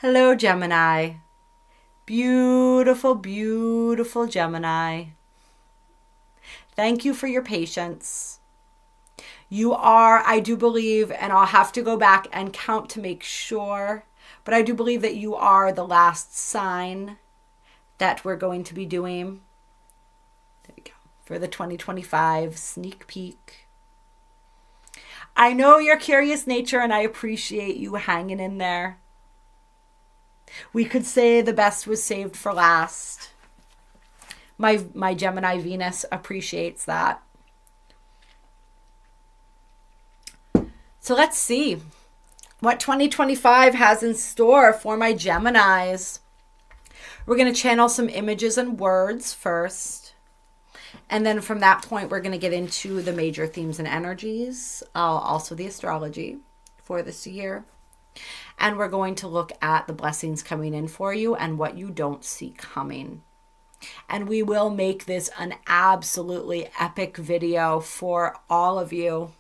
Hello, Gemini. Beautiful, beautiful Gemini. Thank you for your patience. You are, I do believe, and I'll have to go back and count to make sure, but I do believe that you are the last sign that we're going to be doing. There we go. For the 2025 sneak peek. I know your curious nature and I appreciate you hanging in there. We could say the best was saved for last. My Gemini Venus appreciates that. So let's see what 2025 has in store for my Geminis. We're going to channel some images and words first. And then from that point, we're going to get into the major themes and energies, also the astrology for this year. And we're going to look at the blessings coming in for you and what you don't see coming. And we will make this an absolutely epic video for all of you.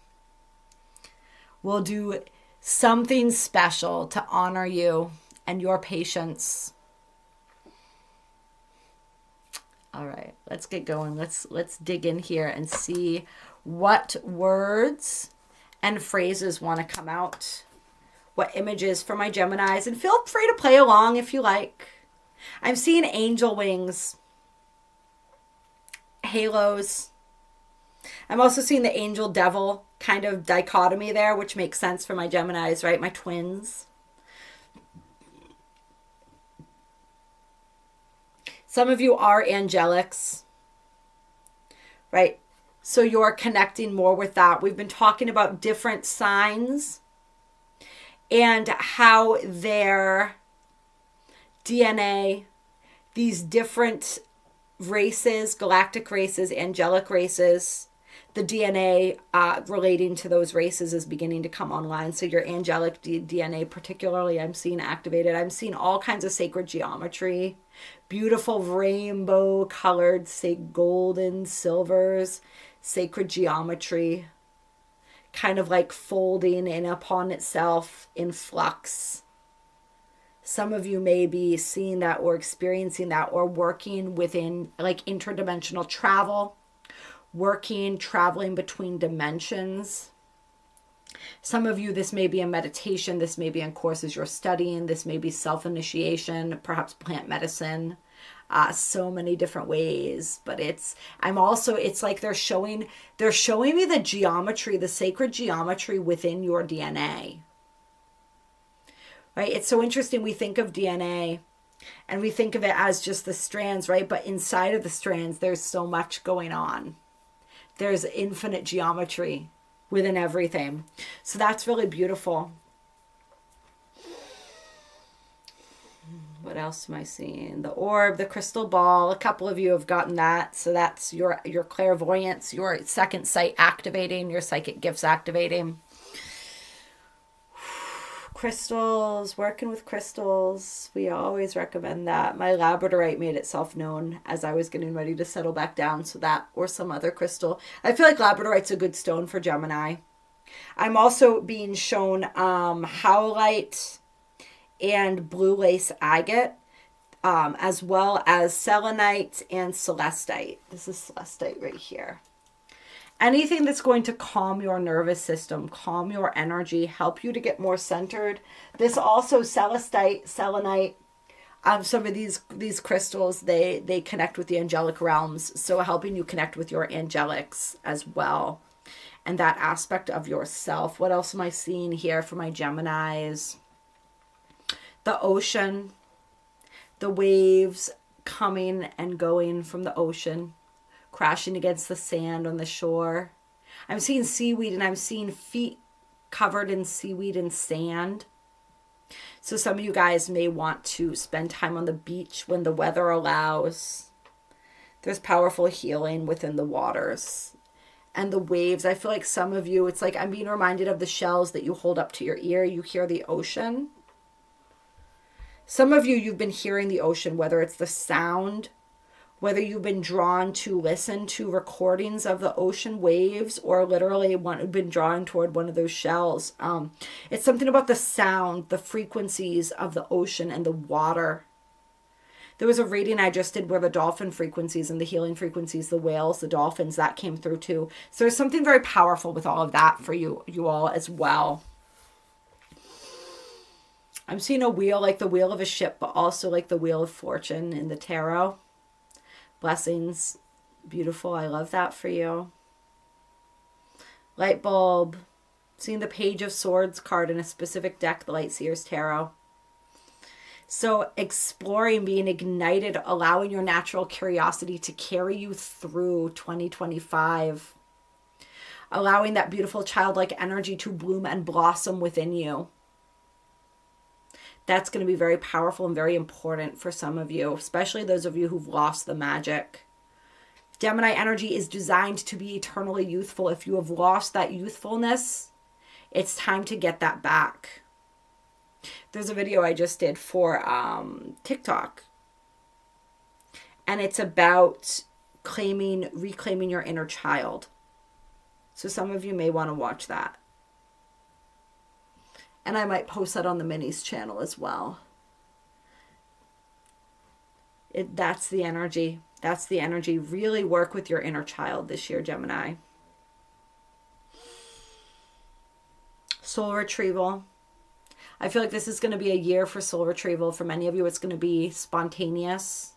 We'll do something special to honor you and your patience. All right, let's get going. Let's dig in here and see what words and phrases want to come out. What images for my Geminis. And feel free to play along if you like. I'm seeing angel wings. Halos. I'm also seeing the angel devil kind of dichotomy there, which makes sense for my Geminis, right? My twins. Some of you are angelics, right? So you're connecting more with that. We've been talking about different signs and how their DNA, these different races, galactic races, angelic races, the DNA relating to those races is beginning to come online. So your angelic DNA particularly, I'm seeing activated. I'm seeing all kinds of sacred geometry, beautiful rainbow colored, say golden, silvers, sacred geometry, kind of like folding in upon itself in flux. Some of you may be seeing that or experiencing that or working within like interdimensional travel, traveling between dimensions. Some of you, this may be a meditation. This may be in courses you're studying. This may be self-initiation, perhaps plant medicine. So many different ways, but it's like they're showing me the geometry, the sacred geometry within your DNA. Right? It's so interesting. We think of DNA and we think of it as just the strands, right? But inside of the strands, there's so much going on. There's infinite geometry within everything. So that's really beautiful. What else am I seeing? The orb, the crystal ball. A couple of you have gotten that. So that's your clairvoyance, your second sight activating, your psychic gifts activating. Crystals, working with crystals. We always recommend that. My labradorite made itself known as I was getting ready to settle back down. So that or some other crystal. I feel like labradorite's a good stone for Gemini. I'm also being shown howlite and blue lace agate, as well as selenite and celestite. This is celestite right here. Anything that's going to calm your nervous system, calm your energy, help you to get more centered. This also celestite, selenite, some of these crystals, they connect with the angelic realms. So helping you connect with your angelics as well. And that aspect of yourself. What else am I seeing here for my Geminis? The ocean, the waves coming and going from the ocean, crashing against the sand on the shore. I'm seeing seaweed and I'm seeing feet covered in seaweed and sand. So some of you guys may want to spend time on the beach when the weather allows. There's powerful healing within the waters and the waves. I feel like some of you, it's like I'm being reminded of the shells that you hold up to your ear. You hear the ocean. Some of you, you've been hearing the ocean, whether it's the sound, whether you've been drawn to listen to recordings of the ocean waves or literally been drawn toward one of those shells. It's something about the sound, the frequencies of the ocean and the water. There was a reading I just did where the dolphin frequencies and the healing frequencies, the whales, the dolphins, that came through too. So there's something very powerful with all of that for you all as well. I'm seeing a wheel, like the wheel of a ship, but also like the wheel of fortune in the tarot. Blessings. Beautiful. I love that for you. Light bulb. Seeing the Page of Swords card in a specific deck, the Light Seers Tarot. So exploring, being ignited, allowing your natural curiosity to carry you through 2025. Allowing that beautiful childlike energy to bloom and blossom within you. That's going to be very powerful and very important for some of you, especially those of you who've lost the magic. Gemini energy is designed to be eternally youthful. If you have lost that youthfulness, it's time to get that back. There's a video I just did for TikTok. And it's about reclaiming your inner child. So some of you may want to watch that. And I might post that on the Minis channel as well. That's the energy. That's the energy. Really work with your inner child this year, Gemini. Soul retrieval. I feel like this is going to be a year for soul retrieval. For many of you, it's going to be spontaneous.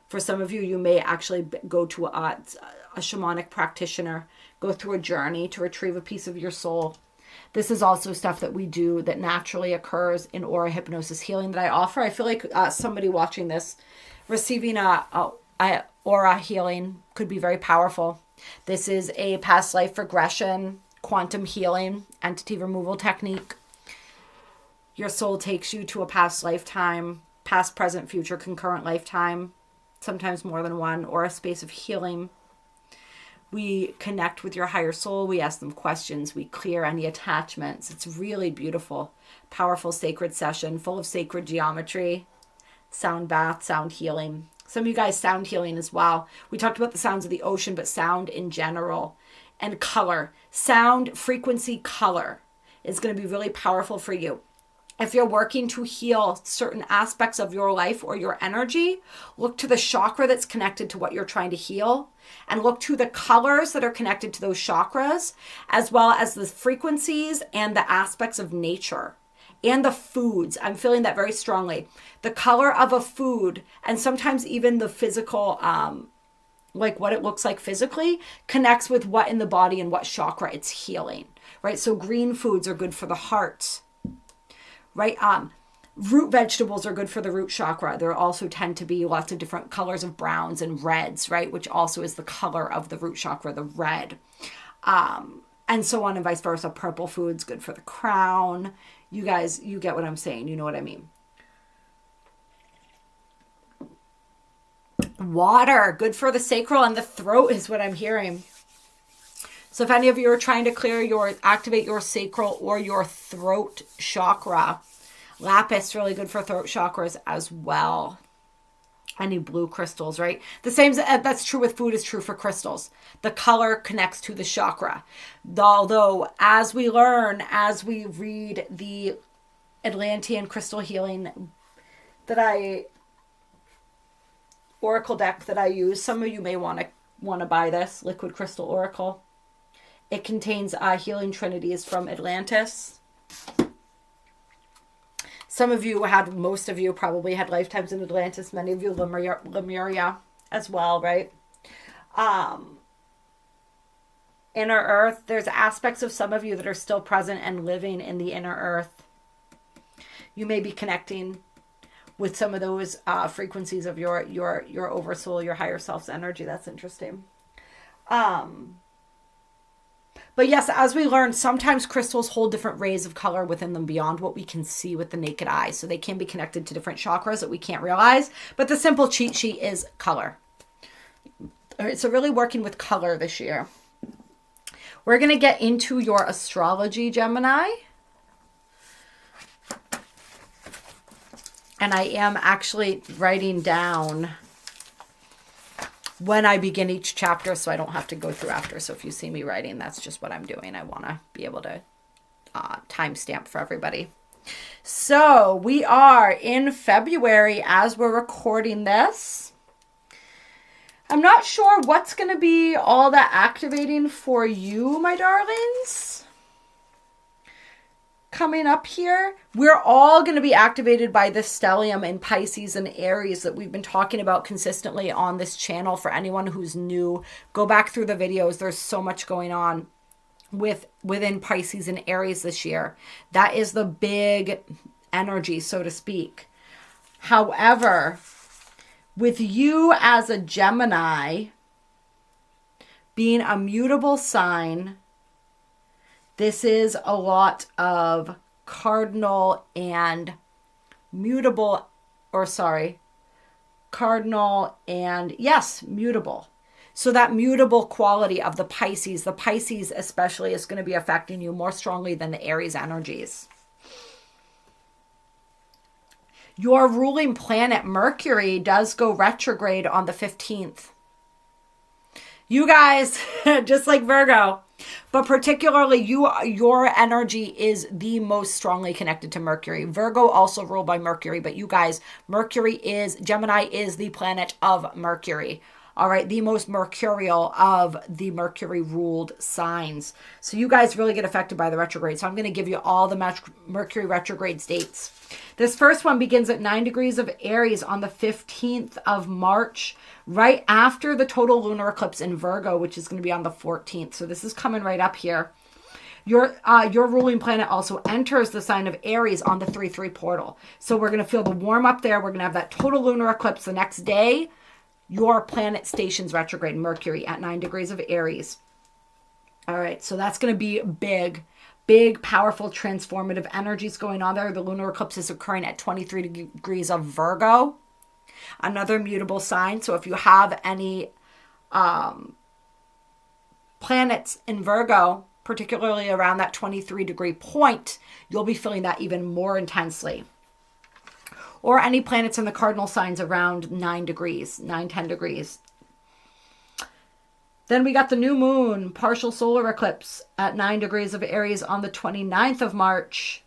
For some of you, you may actually go to a shamanic practitioner, go through a journey to retrieve a piece of your soul. This is also stuff that we do that naturally occurs in aura hypnosis healing that I offer. I feel like somebody watching this, receiving a aura healing could be very powerful. This is a past life regression, quantum healing, entity removal technique. Your soul takes you to a past lifetime, past, present, future, concurrent lifetime, sometimes more than one, or a space of healing. We connect with your higher soul. We ask them questions. We clear any attachments. It's really beautiful, powerful, sacred session full of sacred geometry, sound bath, sound healing. Some of you guys sound healing as well. We talked about the sounds of the ocean, but sound in general and color. Sound, frequency, color is going to be really powerful for you. If you're working to heal certain aspects of your life or your energy, look to the chakra that's connected to what you're trying to heal, and look to the colors that are connected to those chakras, as well as the frequencies and the aspects of nature and the foods. I'm feeling that very strongly. The color of a food, and sometimes even the physical, like what it looks like physically, connects with what in the body and what chakra it's healing, right? So green foods are good for the heart. Right? Root vegetables are good for the root chakra. There also tend to be lots of different colors of browns and reds, right? Which also is the color of the root chakra, the red. And so on and vice versa. Purple foods, good for the crown. You guys, you get what I'm saying. You know what I mean. Water, good for the sacral and the throat is what I'm hearing. So if any of you are trying to activate your sacral or your throat chakra, lapis, really good for throat chakras as well. Any blue crystals, right? The same that's true with food is true for crystals. The color connects to the chakra. Although as we learn, as we read the Atlantean crystal healing oracle deck that I use, some of you may want to buy this liquid crystal oracle. It contains healing trinities from Atlantis. Most of you probably had lifetimes in Atlantis. Many of you Lemuria as well, right? Inner Earth, there's aspects of some of you that are still present and living in the inner Earth. You may be connecting with some of those frequencies of your oversoul, your higher self's energy. That's interesting. But yes, as we learn, sometimes crystals hold different rays of color within them beyond what we can see with the naked eye. So they can be connected to different chakras that we can't realize. But the simple cheat sheet is color. All right, so really working with color this year. We're going to get into your astrology, Gemini. And I am actually writing down when I begin each chapter, so I don't have to go through after. So if you see me writing, that's just what I'm doing. I want to be able to timestamp for everybody. So we are in February as we're recording this. I'm not sure what's going to be all that activating for you, my darlings. Coming up here, we're all going to be activated by the stellium in Pisces and Aries that we've been talking about consistently on this channel. For anyone who's new, go back through the videos. There's so much going on within Pisces and Aries this year. That is the big energy, so to speak. However, with you as a Gemini being a mutable sign, this is a lot of cardinal and mutable, cardinal and yes, mutable. So that mutable quality of the Pisces especially is going to be affecting you more strongly than the Aries energies. Your ruling planet Mercury does go retrograde on the 15th. You guys, just like Virgo, but particularly your energy is the most strongly connected to Mercury. Virgo also ruled by Mercury, but you guys, Gemini is the planet of Mercury. All right, the most mercurial of the Mercury ruled signs. So you guys really get affected by the retrograde. So I'm going to give you all the Mercury retrograde dates. This first one begins at 9 degrees of Aries on the 15th of March, right after the total lunar eclipse in Virgo, which is going to be on the 14th. So this is coming right up here. Your ruling planet also enters the sign of Aries on the 3-3 portal. So we're going to feel the warm up there. We're going to have that total lunar eclipse the next day. Your planet stations retrograde, Mercury at 9 degrees of Aries. All right, so that's going to be big, powerful, transformative energies going on there. The lunar eclipse is occurring at 23 degrees of Virgo, another mutable sign. So if you have any planets in Virgo, particularly around that 23 degree point, you'll be feeling that even more intensely. Or any planets in the cardinal signs around 10 degrees. Then we got the new moon, partial solar eclipse at 9 degrees of Aries on the 29th of March.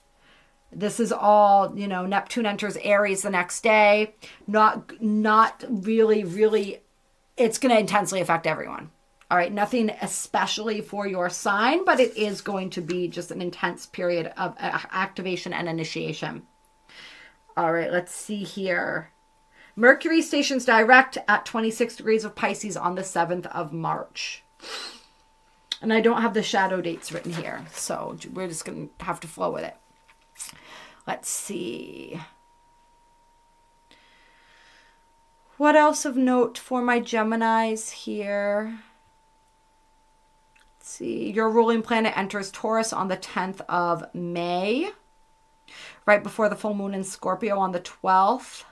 This is all, Neptune enters Aries the next day. Not really, it's going to intensely affect everyone. All right, nothing especially for your sign, but it is going to be just an intense period of activation and initiation. All right, let's see here. Mercury stations direct at 26 degrees of Pisces on the 7th of March. And I don't have the shadow dates written here, so we're just going to have to flow with it. Let's see. What else of note for my Geminis here? Let's see. Your ruling planet enters Taurus on the 10th of May. Right before the full moon in Scorpio on the 12th.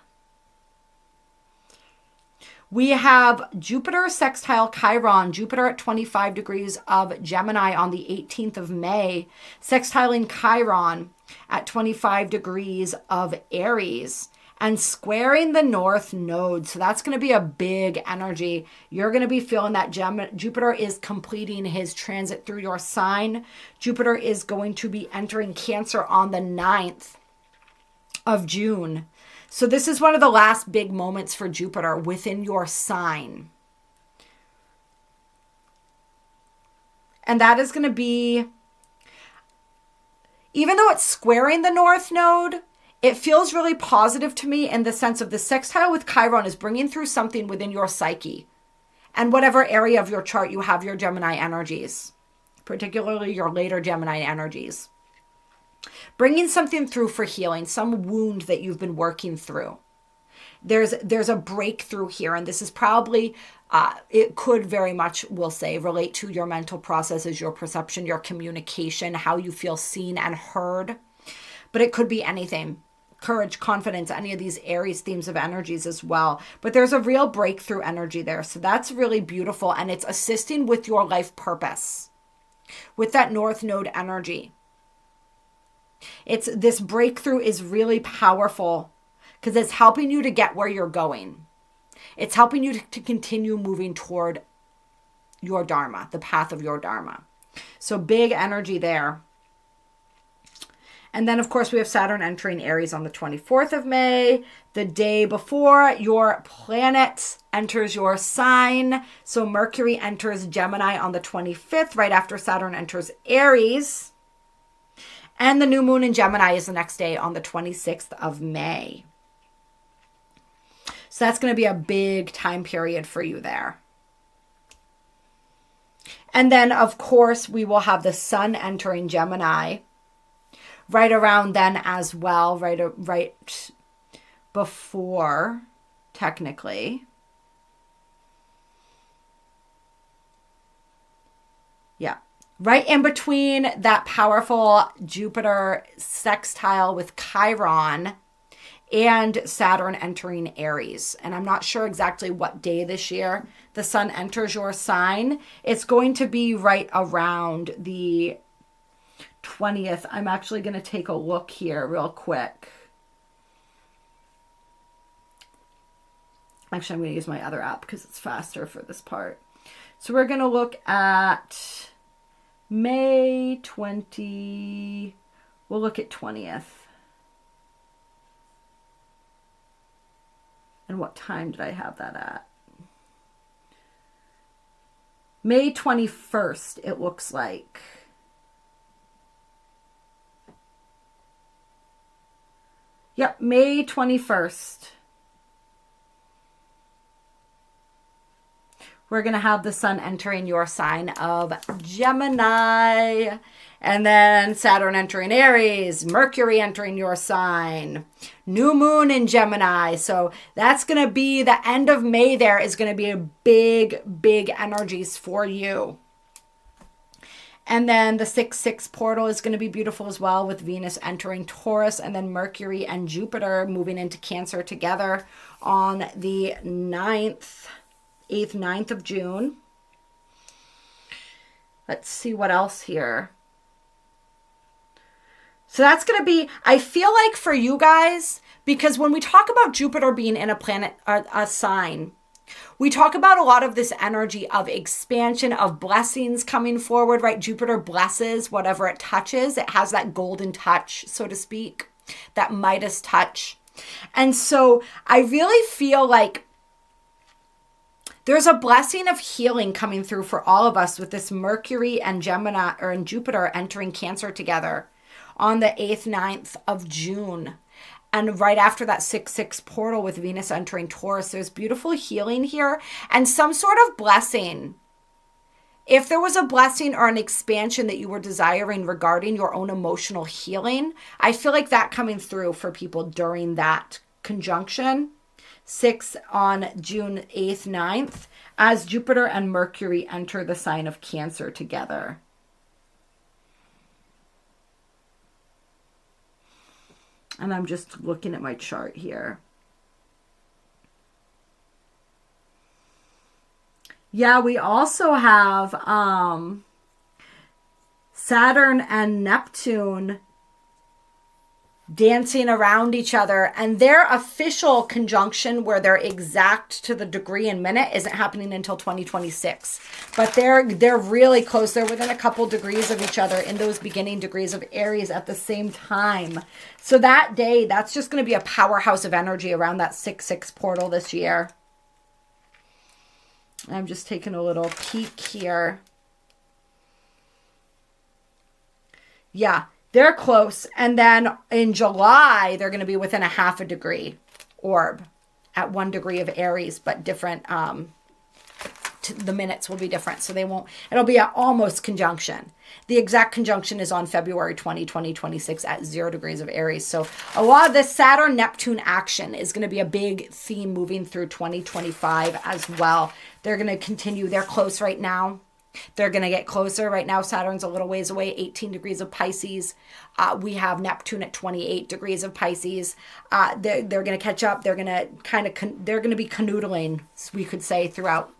We have Jupiter sextile Chiron, Jupiter at 25 degrees of Gemini on the 18th of May, sextiling Chiron at 25 degrees of Aries and squaring the North Node. So that's going to be a big energy. You're going to be feeling that Jupiter is completing his transit through your sign. Jupiter is going to be entering Cancer on the 9th of June. So this is one of the last big moments for Jupiter within your sign. And that is going to be, even though it's squaring the North Node, it feels really positive to me in the sense of the sextile with Chiron is bringing through something within your psyche and whatever area of your chart you have your Gemini energies, particularly your later Gemini energies. Bringing something through for healing, some wound that you've been working through. There's a breakthrough here, and this is probably, it could very much, we'll say, relate to your mental processes, your perception, your communication, how you feel seen and heard. But it could be anything. Courage, confidence, any of these Aries themes of energies as well. But there's a real breakthrough energy there. So that's really beautiful, and it's assisting with your life purpose, with that North Node energy. This breakthrough is really powerful because it's helping you to get where you're going. It's helping you to continue moving toward your Dharma, the path of your Dharma. So big energy there. And then, of course, we have Saturn entering Aries on the 24th of May, the day before your planet enters your sign. So Mercury enters Gemini on the 25th, right after Saturn enters Aries. And the new moon in Gemini is the next day on the 26th of May. So that's going to be a big time period for you there. And then, of course, we will have the sun entering Gemini right around then as well, right before, technically. Yeah. Right in between that powerful Jupiter sextile with Chiron and Saturn entering Aries. And I'm not sure exactly what day this year the sun enters your sign. It's going to be right around the 20th. I'm actually going to take a look here real quick. Actually, I'm going to use my other app because it's faster for this part. So we're going to look at May 20. We'll look at 20th. And what time did I have that at? May 21st, it looks like. Yep, May 21st. We're going to have the sun entering your sign of Gemini. And then Saturn entering Aries, Mercury entering your sign, new moon in Gemini. So that's going to be the end of May. There is going to be a big energies for you. And then the 6-6 portal is going to be beautiful as well, with Venus entering Taurus and then Mercury and Jupiter moving into Cancer together on the 8th, 9th of June. Let's see what else here. So that's going to be, I feel like for you guys, because when we talk about Jupiter being in a planet, a sign, we talk about a lot of this energy of expansion, of blessings coming forward, right? Jupiter blesses whatever it touches. It has that golden touch, so to speak, that Midas touch. And so I really feel like there's a blessing of healing coming through for all of us with this Mercury and Gemini and Jupiter entering Cancer together on the 8th, 9th of June. And right after that 6-6 portal with Venus entering Taurus, there's beautiful healing here and some sort of blessing. If there was a blessing or an expansion that you were desiring regarding your own emotional healing, I feel like that coming through for people during that conjunction. 6 on June 8th, 9th, as Jupiter and Mercury enter the sign of Cancer together. And I'm just looking at my chart here. Yeah, we also have Saturn and Neptune dancing around each other, and their official conjunction, where they're exact to the degree and minute, isn't happening until 2026. But they're really close. They're within a couple degrees of each other in those beginning degrees of Aries at the same time. So that day, that's just going to be a powerhouse of energy around that 6-6 portal this year. I'm just taking a little peek here. Yeah. They're close. And then in July, they're going to be within a half a degree orb at 1 degree of Aries, but different. The minutes will be different. So it'll be an almost conjunction. The exact conjunction is on February 20, 2026 at 0 degrees of Aries. So a lot of this Saturn-Neptune action is going to be a big theme moving through 2025 as well. They're going to continue. They're close right now. They're going to get closer. Right now, Saturn's a little ways away, 18 degrees of Pisces. We have Neptune at 28 degrees of Pisces. They're going to catch up. They're going to they're going to be canoodling, we could say, throughout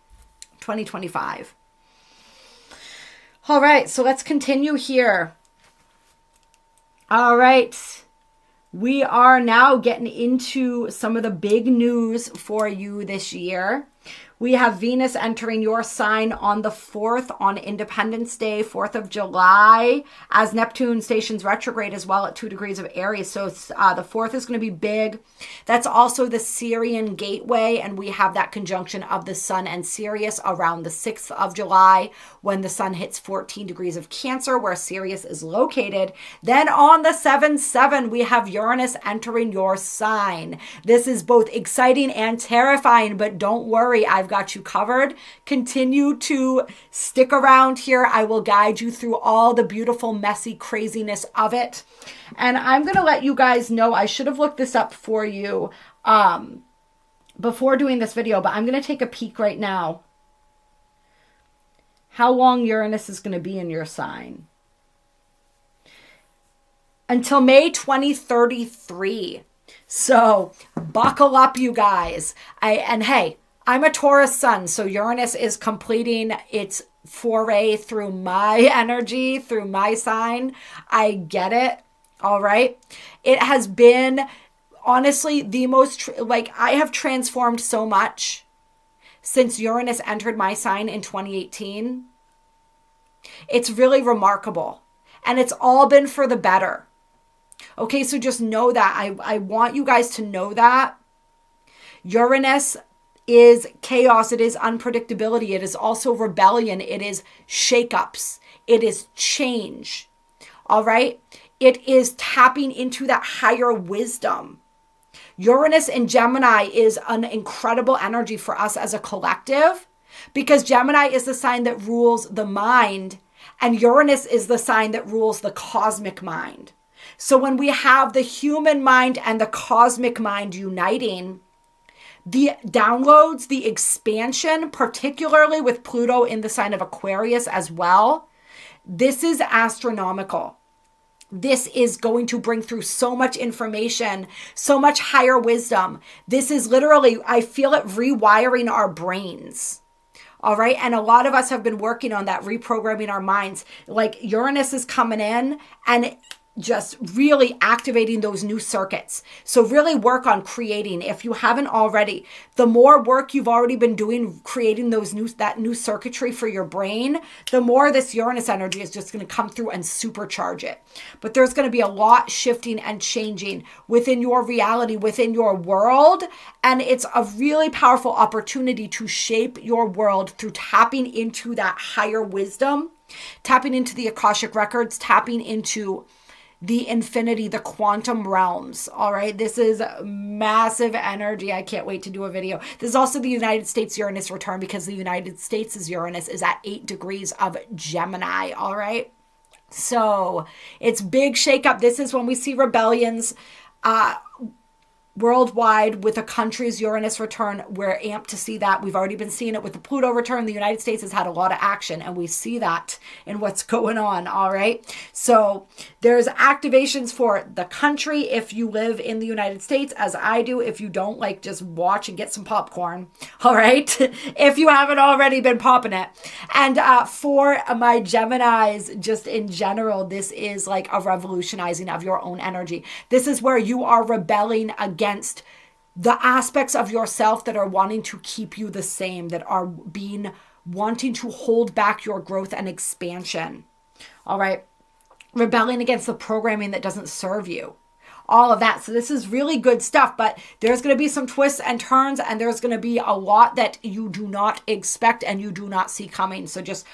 2025. All right, so let's continue here. All right. we are now getting into some of the big news for you this year. We have Venus entering your sign on the 4th, on Independence Day, 4th of July, as Neptune stations retrograde as well at 2 degrees of Aries. So the 4th is going to be big. That's also the Syrian gateway, and we have that conjunction of the Sun and Sirius around the 6th of July when the Sun hits 14 degrees of Cancer, where Sirius is located. Then on the 7/7, we have Uranus entering your sign. This is both exciting and terrifying, but don't worry, I've got you covered. Continue to stick around here. I will guide you through all the beautiful, messy craziness of it. And I'm going to let you guys know, I should have looked this up for you before doing this video, but I'm going to take a peek right now. How long Uranus is going to be in your sign? Until May 2033. So buckle up, you guys. Hey, I'm a Taurus sun, so Uranus is completing its foray through my energy, through my sign. I get it. All right. It has been honestly the most, I have transformed so much since Uranus entered my sign in 2018. It's really remarkable. And it's all been for the better. Okay, so just know that. I want you guys to know that. Uranus is chaos. It is unpredictability. It is also rebellion. It is shakeups. It is change. All right? It is tapping into that higher wisdom. Uranus in Gemini is an incredible energy for us as a collective because Gemini is the sign that rules the mind and Uranus is the sign that rules the cosmic mind. So when we have the human mind and the cosmic mind uniting, the downloads, the expansion, particularly with Pluto in the sign of Aquarius as well, this is astronomical. This is going to bring through so much information, so much higher wisdom. This is literally, I feel it rewiring our brains. All right. And a lot of us have been working on that, reprogramming our minds. Like Uranus is coming in and just really activating those new circuits. So really work on creating, if you haven't already, the more work you've already been doing, creating that new circuitry for your brain, the more this Uranus energy is just going to come through and supercharge it. But there's going to be a lot shifting and changing within your reality, within your world. And it's a really powerful opportunity to shape your world through tapping into that higher wisdom, tapping into the Akashic records, tapping into the infinity, the quantum realms. All right. This is massive energy. I can't wait to do a video. This is also the United States Uranus return because the United States' Uranus is at 8 degrees of Gemini. All right. So it's big shakeup. This is when we see rebellions worldwide with a country's Uranus return. We're amped to see that. We've already been seeing it with the Pluto return. The United States has had a lot of action and we see that in what's going on. All right. So there's activations for the country if you live in the United States, as I do. If you don't, like, just watch and get some popcorn. All right. If you haven't already been popping it. And for my Geminis, just in general, this is like a revolutionizing of your own energy. This is where you are rebelling against the aspects of yourself that are wanting to keep you the same, that are wanting to hold back your growth and expansion. All right. Rebelling against the programming that doesn't serve you. All of that. So this is really good stuff, but there's going to be some twists and turns, and there's going to be a lot that you do not expect and you do not see coming. So just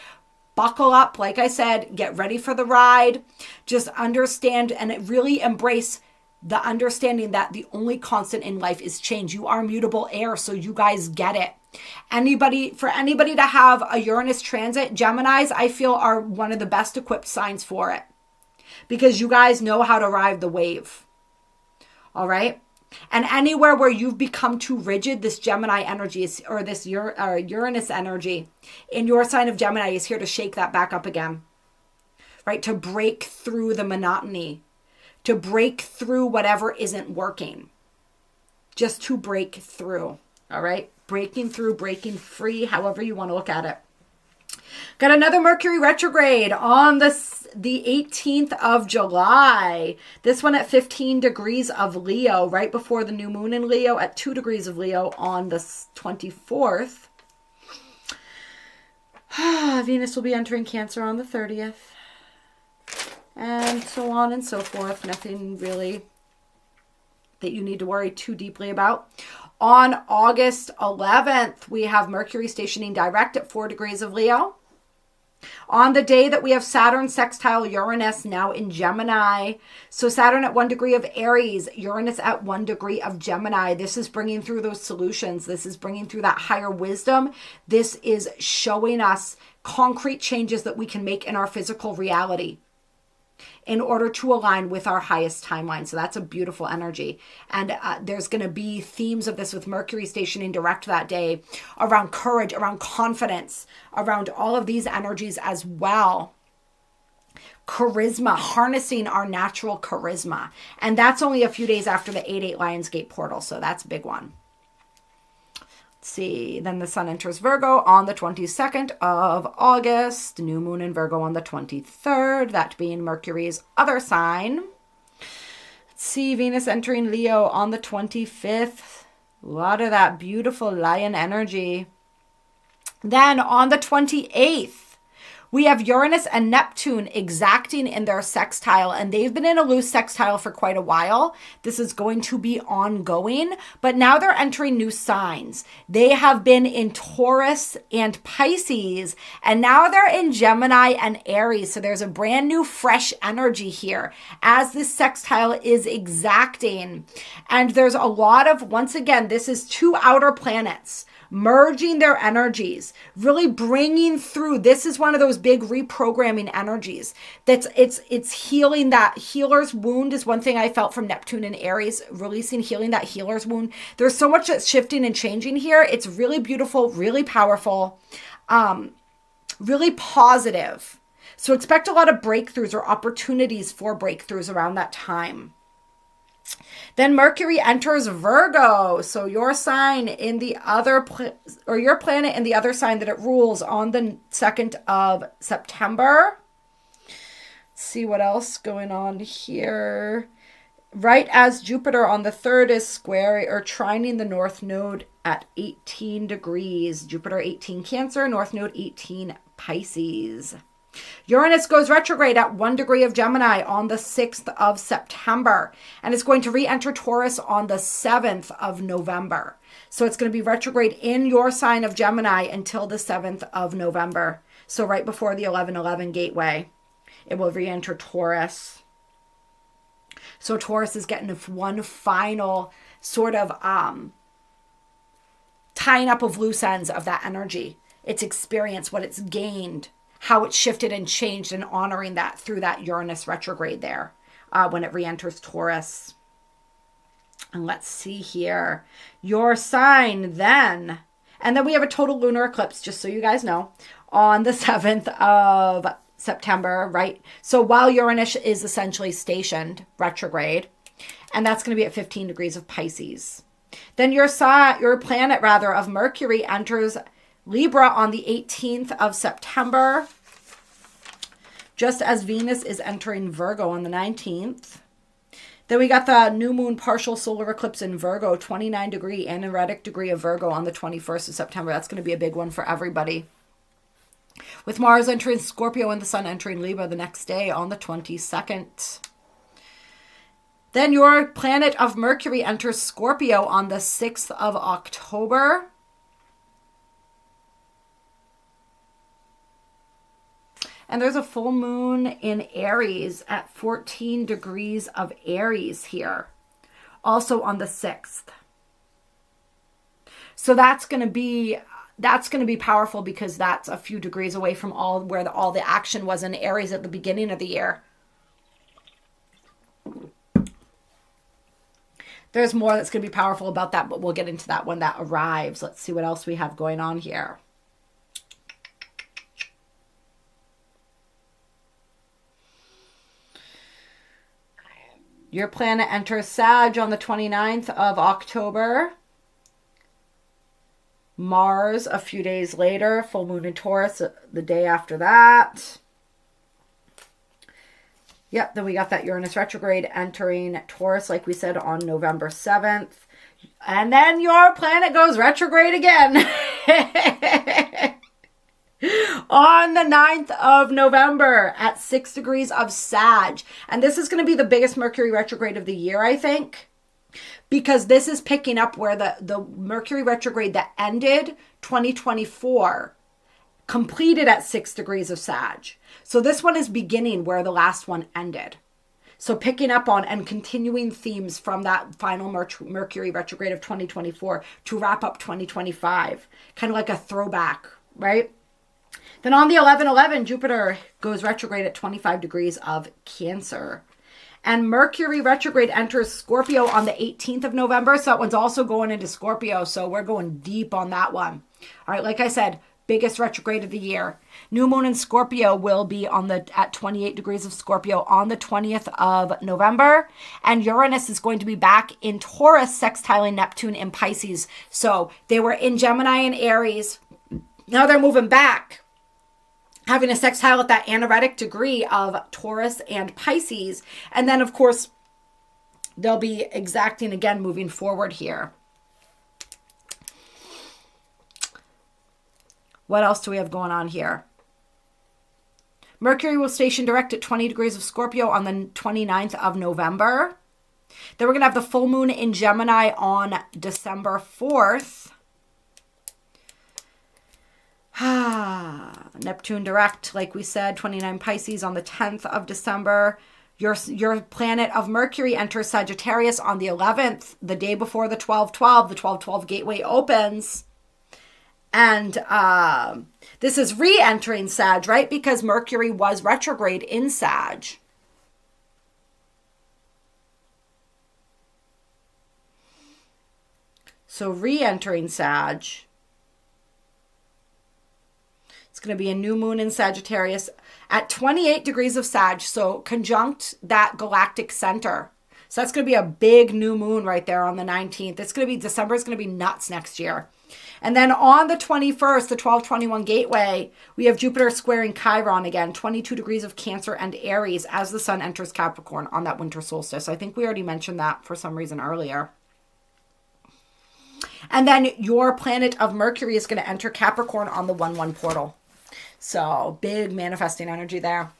buckle up. Like I said, get ready for the ride. Just understand and really embrace the understanding that the only constant in life is change. You are mutable air, so you guys get it. For anybody to have a Uranus transit, Geminis, I feel, are one of the best equipped signs for it because you guys know how to ride the wave. All right. And anywhere where you've become too rigid, this Gemini energy is, or this Uranus energy in your sign of Gemini is here to shake that back up again, right? To break through the monotony, to break through whatever isn't working, just to break through. All right. Breaking through, breaking free, however you want to look at it. Got another Mercury retrograde on the 18th of July. This one at 15 degrees of Leo, right before the new moon in Leo at 2 degrees of Leo on the 24th. Venus will be entering Cancer on the 30th. And so on and so forth. Nothing really that you need to worry too deeply about. On August 11th, we have Mercury stationing direct at 4 degrees of Leo. On the day that we have Saturn sextile Uranus now in Gemini. So Saturn at 1 degree of Aries, Uranus at 1 degree of Gemini. This is bringing through those solutions. This is bringing through that higher wisdom. This is showing us concrete changes that we can make in our physical reality in order to align with our highest timeline. So that's a beautiful energy. And there's going to be themes of this with Mercury stationing direct that day around courage, around confidence, around all of these energies as well. Charisma, harnessing our natural charisma. And that's only a few days after the 8/8 Lionsgate portal. So that's a big one. See, then the sun enters Virgo on the 22nd of August, new moon in Virgo on the 23rd, that being Mercury's other sign. Let's see, Venus entering Leo on the 25th. A lot of that beautiful lion energy. Then on the 28th, we have Uranus and Neptune exacting in their sextile, and they've been in a loose sextile for quite a while. This is going to be ongoing, but now they're entering new signs. They have been in Taurus and Pisces, and now they're in Gemini and Aries. So there's a brand new fresh energy here as this sextile is exacting. And there's a lot of, once again, this is two outer planets merging their energies, really bringing through. This is one of those big reprogramming energies. It's healing. That healer's wound is one thing I felt from Neptune and Aries, releasing, healing that healer's wound. There's so much that's shifting and changing here. It's really beautiful, really powerful, really positive. So expect a lot of breakthroughs or opportunities for breakthroughs around that time. Then Mercury enters Virgo. So your sign in the other, or your planet in the other sign that it rules on the 2nd of September. Let's see what else going on here. Right as Jupiter on the 3rd is square or trining the North Node at 18 degrees. Jupiter 18 Cancer, North Node 18 Pisces. Uranus goes retrograde at 1 degree of Gemini on the 6th of September, and it's going to re-enter Taurus on the 7th of November. So it's going to be retrograde in your sign of Gemini until the 7th of November. So right before the 11:11 gateway, it will re-enter Taurus. So Taurus is getting one final sort of tying up of loose ends of that energy. Its experience, what it's gained, how it shifted and changed, and honoring that through that Uranus retrograde there when it re-enters Taurus. And let's see here. Your sign then. And then we have a total lunar eclipse, just so you guys know, on the 7th of September, right? So while Uranus is essentially stationed retrograde, and that's going to be at 15 degrees of Pisces. Then your planet of Mercury enters Libra on the 18th of September, just as Venus is entering Virgo on the 19th. Then we got the new moon partial solar eclipse in Virgo, 29 degree anaretic degree of Virgo on the 21st of September. That's going to be a big one for everybody. With Mars entering Scorpio and the Sun entering Libra the next day on the 22nd. Then your planet of Mercury enters Scorpio on the 6th of October. And there's a full moon in Aries at 14 degrees of Aries here, also on the 6th. So that's going to be powerful because that's a few degrees away from all the action was in Aries at the beginning of the year. There's more that's going to be powerful about that, but we'll get into that when that arrives. Let's see what else we have going on here. Your planet enters Sag on the 29th of October. Mars a few days later, full moon in Taurus the day after that. Yep, then we got that Uranus retrograde entering Taurus, like we said, on November 7th. And then your planet goes retrograde again on the 9th of November at 6 degrees of Sag. And this is going to be the biggest Mercury retrograde of the year, I think, because this is picking up where the Mercury retrograde that ended 2024 completed at 6 degrees of Sag. So this one is beginning where the last one ended. So picking up on and continuing themes from that final Mercury retrograde of 2024 to wrap up 2025. Kind of like a throwback, right? Then on the 11/11, Jupiter goes retrograde at 25 degrees of Cancer. And Mercury retrograde enters Scorpio on the 18th of November. So that one's also going into Scorpio. So we're going deep on that one. All right, like I said, biggest retrograde of the year. New moon in Scorpio will be at 28 degrees of Scorpio on the 20th of November. And Uranus is going to be back in Taurus, sextiling Neptune in Pisces. So they were in Gemini and Aries. Now they're moving back, having a sextile at that anaretic degree of Taurus and Pisces. And then, of course, they'll be exacting again moving forward here. What else do we have going on here? Mercury will station direct at 20 degrees of Scorpio on the 29th of November. Then we're going to have the full moon in Gemini on December 4th. Neptune direct, like we said, 29 Pisces on the 10th of December. Your planet of Mercury enters Sagittarius on the 11th, the day before the 12/12. The 12/12 gateway opens. And this is re-entering Sag, right? Because Mercury was retrograde in Sag. So re-entering Sag. It's going to be a new moon in Sagittarius at 28 degrees of Sag. So conjunct that galactic center. So that's going to be a big new moon right there on the 19th. It's going to be, December is going to be nuts next year. And then on the 21st, the 12/21 gateway, we have Jupiter squaring Chiron again, 22 degrees of Cancer and Aries as the sun enters Capricorn on that winter solstice. I think we already mentioned that for some reason earlier. And then your planet of Mercury is going to enter Capricorn on the 1/1 portal. So big manifesting energy there.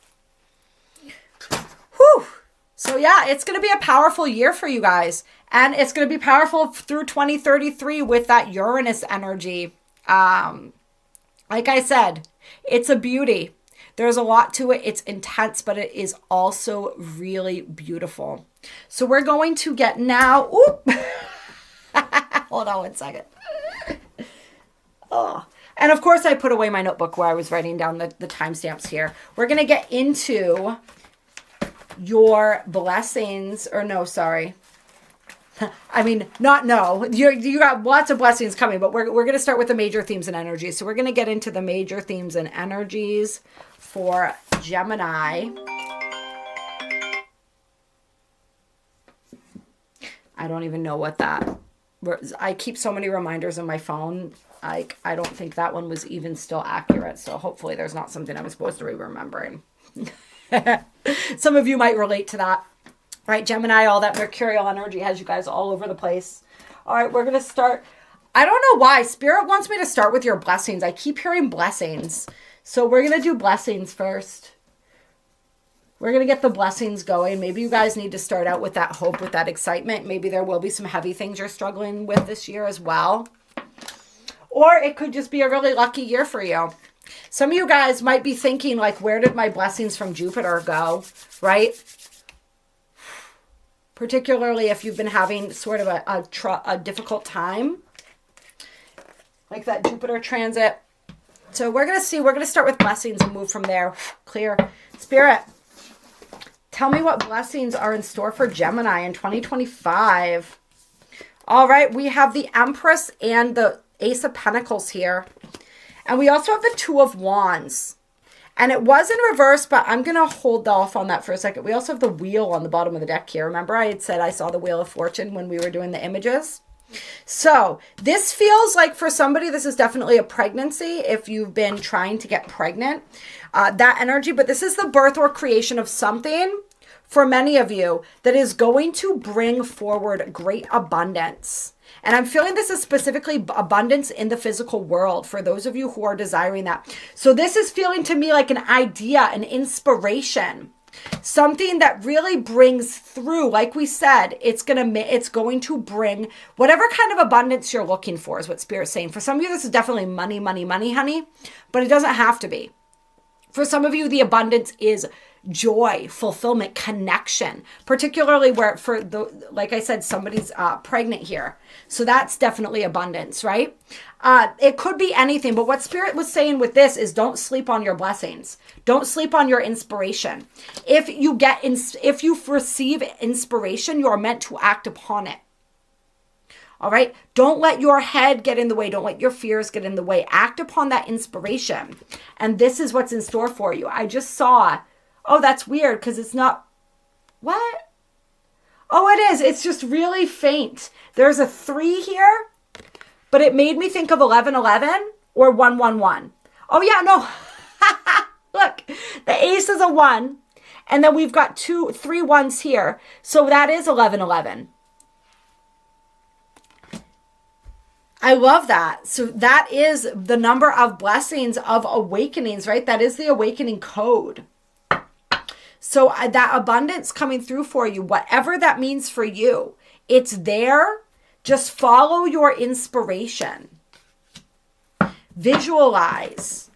Whew. So yeah, it's going to be a powerful year for you guys. And it's going to be powerful through 2033 with that Uranus energy. Like I said, it's a beauty. There's a lot to it. It's intense, but it is also really beautiful. So we're going to get now... Hold on one second. Oh. And of course, I put away my notebook where I was writing down the timestamps here. We're going to get into your blessings. Or no, sorry. I mean, not no. You got lots of blessings coming, but we're going to start with the major themes and energies. So we're going to get into the major themes and energies for Gemini. I don't even know what that... I keep so many reminders on my phone. I don't think that one was even still accurate. So hopefully there's not something I'm supposed to be remembering. Some of you might relate to that. Right, Gemini, all that mercurial energy has you guys all over the place. All right, we're going to start. I don't know why. Spirit wants me to start with your blessings. I keep hearing blessings. So we're going to do blessings first. We're going to get the blessings going. Maybe you guys need to start out with that hope, with that excitement. Maybe there will be some heavy things you're struggling with this year as well. Or it could just be a really lucky year for you. Some of you guys might be thinking, like, where did my blessings from Jupiter go, right? Particularly if you've been having sort of a difficult time, like that Jupiter transit. So we're going to start with blessings and move from there. Clear. Spirit, tell me what blessings are in store for Gemini in 2025. All right, we have the Empress and the Ace of Pentacles here. And we also have the Two of Wands. And it was in reverse, but I'm going to hold off on that for a second. We also have the Wheel on the bottom of the deck here. Remember I had said I saw the Wheel of Fortune when we were doing the images? So this feels like for somebody, this is definitely a pregnancy if you've been trying to get pregnant, that energy. But this is the birth or creation of something for many of you that is going to bring forward great abundance. And I'm feeling this is specifically abundance in the physical world for those of you who are desiring that. So this is feeling to me like an idea, an inspiration, something that really brings through, like we said, it's going to bring whatever kind of abundance you're looking for is what Spirit's saying. For some of you, this is definitely money, money, money, honey, but it doesn't have to be. For some of you, the abundance is joy, fulfillment, connection, particularly where like I said, somebody's pregnant here. So that's definitely abundance, right? It could be anything, but what Spirit was saying with this is don't sleep on your blessings. Don't sleep on your inspiration. If you receive inspiration, you are meant to act upon it. All right. Don't let your head get in the way. Don't let your fears get in the way. Act upon that inspiration. And this is what's in store for you. I just saw, oh, that's weird because it's not, what? Oh, it is. It's just really faint. There's a 3 here, but it made me think of 1111 or 111. Oh, yeah, no. Look, the ace is a 1. And then we've got 3 1s here. So that is 1111. I love that. So that is the number of blessings of awakenings, right? That is the awakening code. So that abundance coming through for you, whatever that means for you, it's there. Just follow your inspiration. Visualize,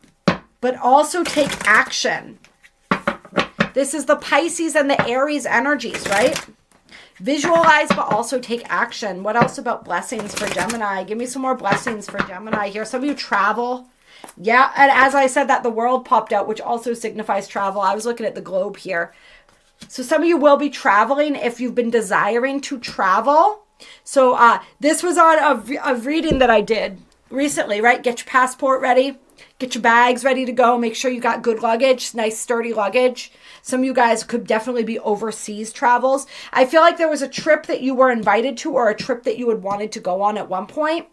but also take action. This is the Pisces and the Aries energies, right? Visualize, but also take action. What else about blessings for Gemini? Give me some more blessings for Gemini here. Some of you travel. Yeah, and as I said that, the world popped out, which also signifies travel. I was looking at the globe here. So some of you will be traveling if you've been desiring to travel. So this was on a reading that I did recently, right? Get your passport ready. Get your bags ready to go. Make sure you got good luggage, nice sturdy luggage. Some of you guys could definitely be overseas travels. I feel like there was a trip that you were invited to or a trip that you had wanted to go on at one point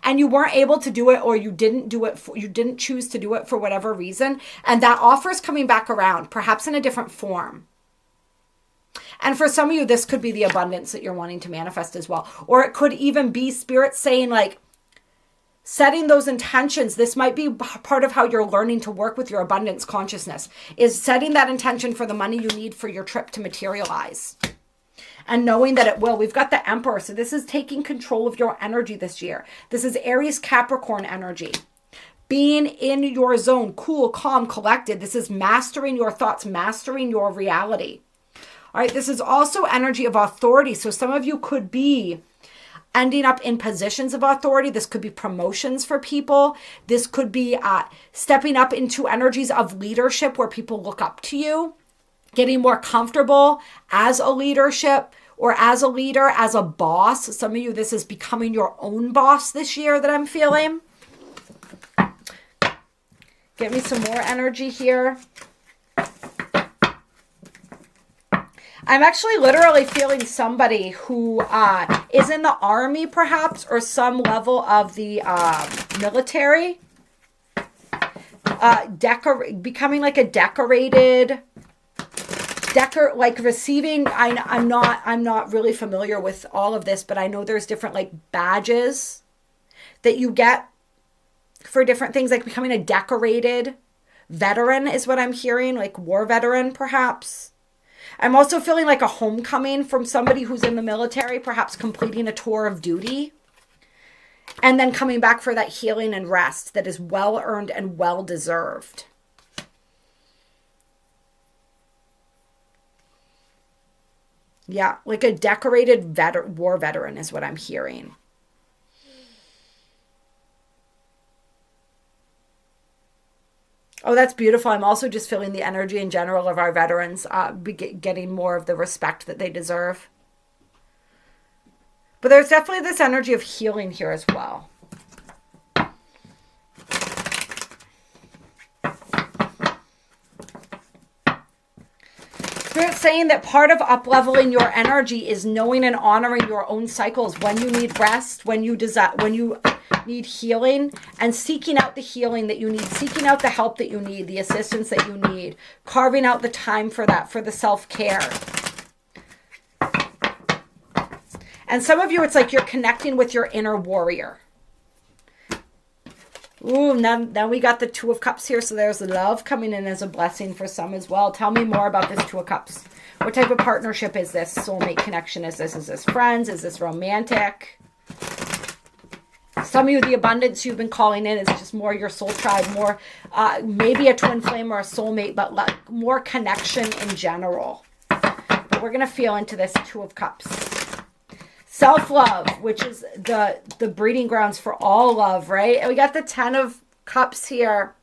and you weren't able to do it or you didn't do it. You didn't choose to do it for whatever reason. And that offer is coming back around, perhaps in a different form. And for some of you, this could be the abundance that you're wanting to manifest as well. Or it could even be Spirit saying like, setting those intentions. This might be part of how you're learning to work with your abundance consciousness, is setting that intention for the money you need for your trip to materialize. And knowing that it will. We've got the Emperor. So this is taking control of your energy this year. This is Aries Capricorn energy. Being in your zone, cool, calm, collected. This is mastering your thoughts, mastering your reality. All right. This is also energy of authority. So some of you could be ending up in positions of authority. This could be promotions for people. This could be stepping up into energies of leadership where people look up to you, getting more comfortable as a leadership or as a leader, as a boss. Some of you, this is becoming your own boss this year that I'm feeling. Get me some more energy here. I'm actually literally feeling somebody who is in the army, perhaps, or some level of the military, becoming like a decorated, like receiving. I'm not really familiar with all of this, but I know there's different like badges that you get for different things, like becoming a decorated veteran is what I'm hearing, like war veteran, perhaps. I'm also feeling like a homecoming from somebody who's in the military, perhaps completing a tour of duty and then coming back for that healing and rest that is well earned and well deserved. Yeah, like a decorated war veteran is what I'm hearing. Oh, that's beautiful. I'm also just feeling the energy in general of our veterans getting more of the respect that they deserve. But there's definitely this energy of healing here as well. Spirit's saying that part of up-leveling your energy is knowing and honoring your own cycles, when you need rest, when you need healing, and seeking out the healing that you need, seeking out the help that you need, the assistance that you need, carving out the time for that, for the self-care. And some of you, it's like you're connecting with your inner warrior. Ooh, now we got the Two of Cups here, so there's love coming in as a blessing for some as well. Tell me more about this Two of Cups. What type of partnership is this? Soulmate connection is this? Is this friends? Is this romantic? Some of you, the abundance you've been calling in is just more your soul tribe, more maybe a twin flame or a soulmate, but like more connection in general. But we're going to feel into this Two of Cups. Self-love, which is the breeding grounds for all love, right? And we got the 10 of Cups here.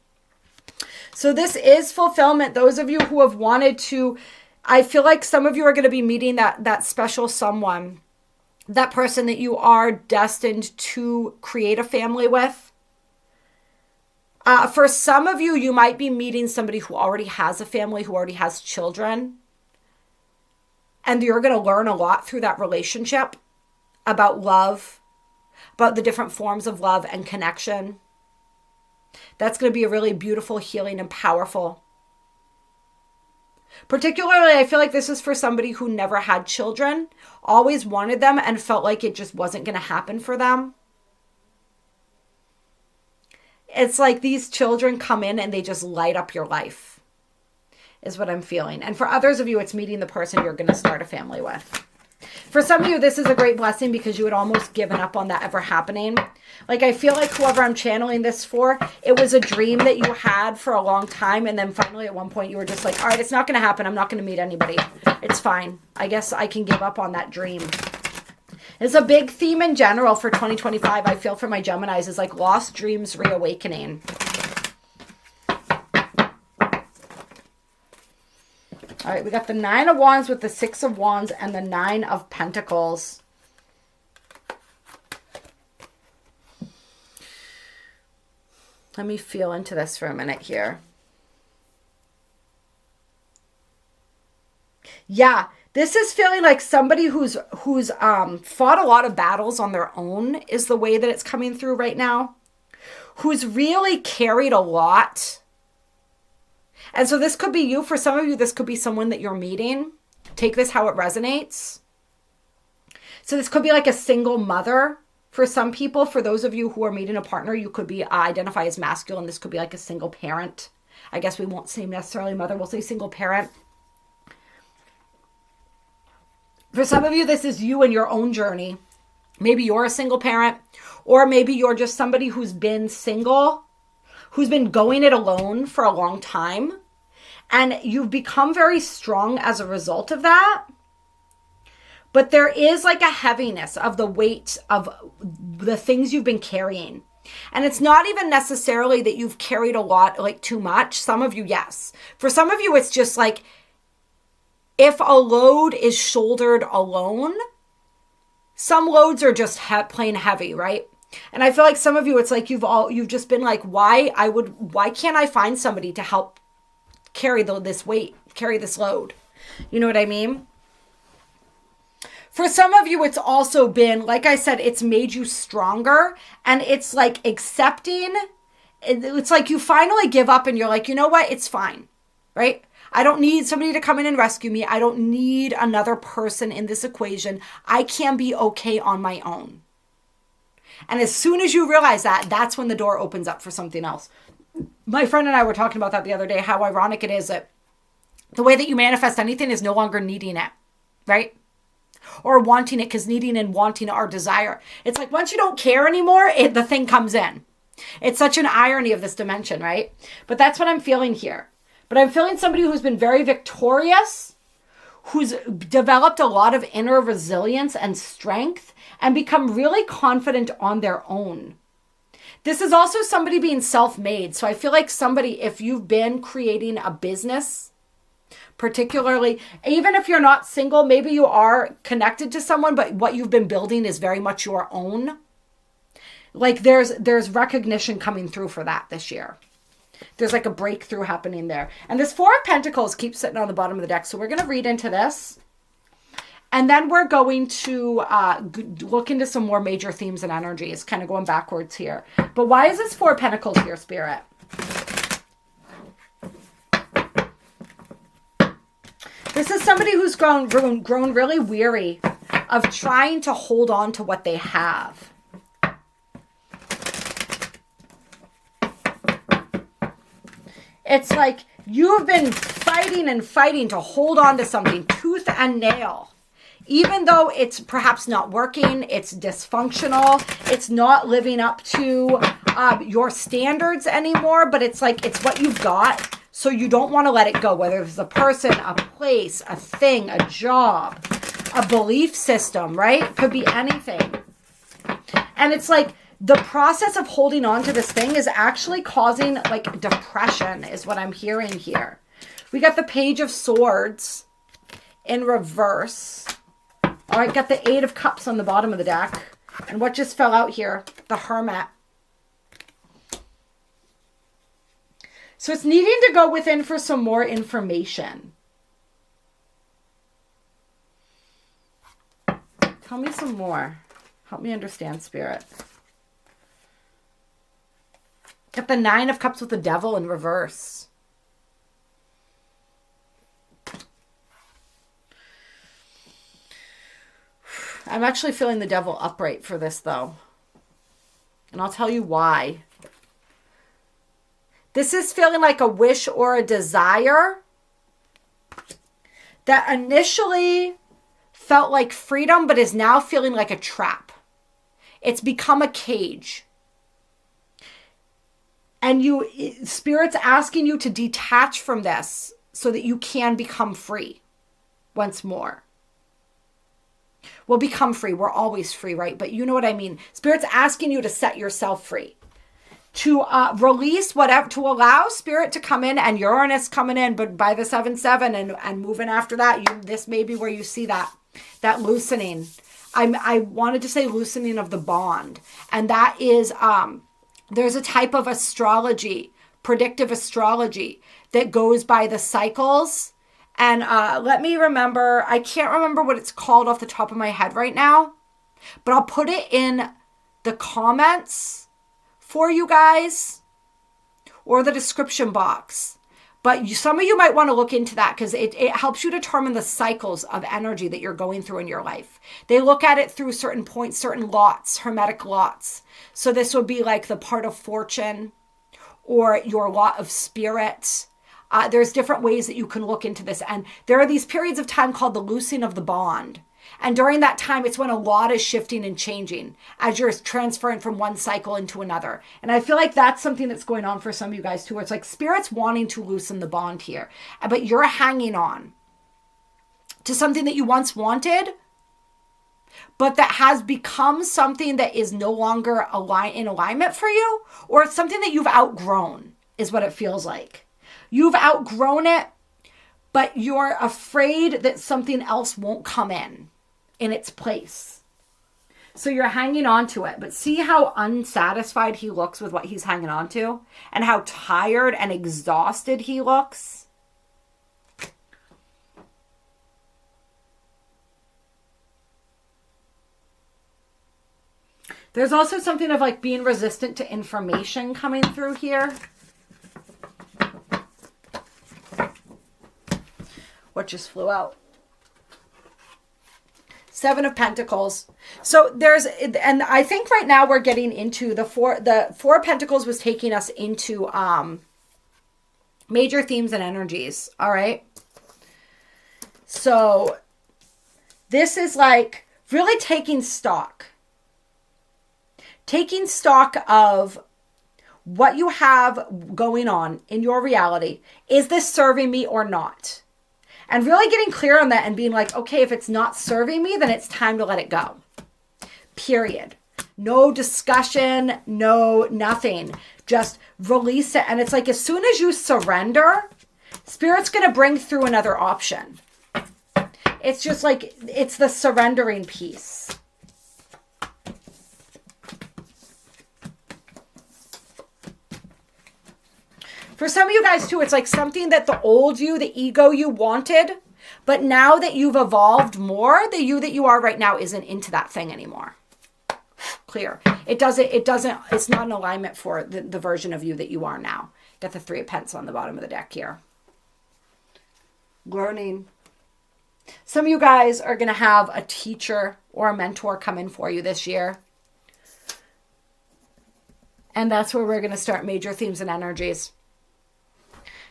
So this is fulfillment. Those of you who have wanted to, I feel like some of you are going to be meeting that special someone, that person that you are destined to create a family with. For some of you, you might be meeting somebody who already has a family, who already has children. And you're going to learn a lot through that relationship about love, about the different forms of love and connection. That's going to be a really beautiful, healing, and powerful. Particularly, I feel like this is for somebody who never had children, always wanted them, and felt like it just wasn't going to happen for them. It's like these children come in and they just light up your life, is what I'm feeling. And for others of you, it's meeting the person you're going to start a family with. For some of you, this is a great blessing because you had almost given up on that ever happening. Like, I feel like whoever I'm channeling this for, it was a dream that you had for a long time. And then finally, at one point, you were just like, all right, it's not going to happen. I'm not going to meet anybody. It's fine. I guess I can give up on that dream. It's a big theme in general for 2025. I feel for my Geminis is like lost dreams reawakening. All right, we got the 9 of Wands with the 6 of Wands and the 9 of Pentacles. Let me feel into this for a minute here. Yeah, this is feeling like somebody who's fought a lot of battles on their own is the way that it's coming through right now. Who's really carried a lot. And so this could be you. For some of you, this could be someone that you're meeting. Take this how it resonates. So this could be like a single mother for some people. For those of you who are meeting a partner, you could be identify as masculine. This could be like a single parent. I guess we won't say necessarily mother. We'll say single parent. For some of you, this is you and your own journey. Maybe you're a single parent, or maybe you're just somebody who's been single, who's been going it alone for a long time. And you've become very strong as a result of that. But there is like a heaviness of the weight of the things you've been carrying. And it's not even necessarily that you've carried a lot, like too much. Some of you, yes. For some of you, it's just like, if a load is shouldered alone, some loads are just plain heavy, right? And I feel like some of you, it's like you've just been like, why can't I find somebody to help carry this weight, carry this load? You know what I mean? For some of you, it's also been, like I said, it's made you stronger, and it's like accepting. It's like you finally give up and you're like, you know what? It's fine, right? I don't need somebody to come in and rescue me. I don't need another person in this equation. I can be okay on my own. And as soon as you realize that, that's when the door opens up for something else. My friend and I were talking about that the other day, how ironic it is that the way that you manifest anything is no longer needing it, right? Or wanting it, because needing and wanting are desire. It's like once you don't care anymore, the thing comes in. It's such an irony of this dimension, right? But that's what I'm feeling here. But I'm feeling somebody who's been very victorious, who's developed a lot of inner resilience and strength, and become really confident on their own. This is also somebody being self-made. So I feel like somebody, if you've been creating a business, particularly, even if you're not single, maybe you are connected to someone, but what you've been building is very much your own. Like there's recognition coming through for that this year. There's like a breakthrough happening there. And this Four of Pentacles keeps sitting on the bottom of the deck. So we're going to read into this. And then we're going to look into some more major themes and energies, kind of going backwards here. But why is this Four of Pentacles here, Spirit? This is somebody who's grown really weary of trying to hold on to what they have. It's like you've been fighting and fighting to hold on to something tooth and nail. Even though it's perhaps not working, it's dysfunctional, it's not living up to your standards anymore, but it's like it's what you've got, so you don't want to let it go, whether it's a person, a place, a thing, a job, a belief system, right? Could be anything. And it's like the process of holding on to this thing is actually causing like depression is what I'm hearing here. We got the Page of Swords in reverse. All right, got the Eight of Cups on the bottom of the deck. And what just fell out here? The Hermit. So it's needing to go within for some more information. Tell me some more. Help me understand, Spirit. Got the Nine of Cups with the Devil in reverse. I'm actually feeling the Devil upright for this, though. And I'll tell you why. This is feeling like a wish or a desire that initially felt like freedom, but is now feeling like a trap. It's become a cage. And Spirit's asking you to detach from this so that you can become free once more. We'll become free. We're always free, right? But you know what I mean. Spirit's asking you to set yourself free. To release whatever, to allow Spirit to come in, and Uranus coming in, but by the 7-7 and moving after that, this may be where you see that loosening. I wanted to say loosening of the bond. And that is, there's a type of astrology, predictive astrology, that goes by the cycles. And let me remember, I can't remember what it's called off the top of my head right now, but I'll put it in the comments for you guys or the description box. But some of you might want to look into that because it helps you determine the cycles of energy that you're going through in your life. They look at it through certain points, certain lots, hermetic lots. So this would be like the part of fortune or your lot of spirit. There's different ways that you can look into this. And there are these periods of time called the loosing of the bond. And during that time, it's when a lot is shifting and changing as you're transferring from one cycle into another. And I feel like that's something that's going on for some of you guys too. It's like Spirit's wanting to loosen the bond here, but you're hanging on to something that you once wanted, but that has become something that is no longer in alignment for you, or it's something that you've outgrown is what it feels like. You've outgrown it, but you're afraid that something else won't come in its place. So you're hanging on to it. But see how unsatisfied he looks with what he's hanging on to? And how tired and exhausted he looks? There's also something of like being resistant to information coming through here. What just flew out? Seven of Pentacles. So and I think right now we're getting into the Four of Pentacles was taking us into major themes and energies. All right. So this is like really taking stock of what you have going on in your reality. Is this serving me or not? And really getting clear on that and being like, okay, if it's not serving me, then it's time to let it go. Period. No discussion, no nothing. Just release it. And it's like as soon as you surrender, Spirit's going to bring through another option. It's just like, it's the surrendering piece. For some of you guys too, it's like something that the old you, the ego you wanted, but now that you've evolved more, the you that you are right now isn't into that thing anymore. Clear. It's not an alignment for the version of you that you are now. Got the 3 of Pentacles on the bottom of the deck here. Learning. Some of you guys are going to have a teacher or a mentor come in for you this year. And that's where we're going to start major themes and energies.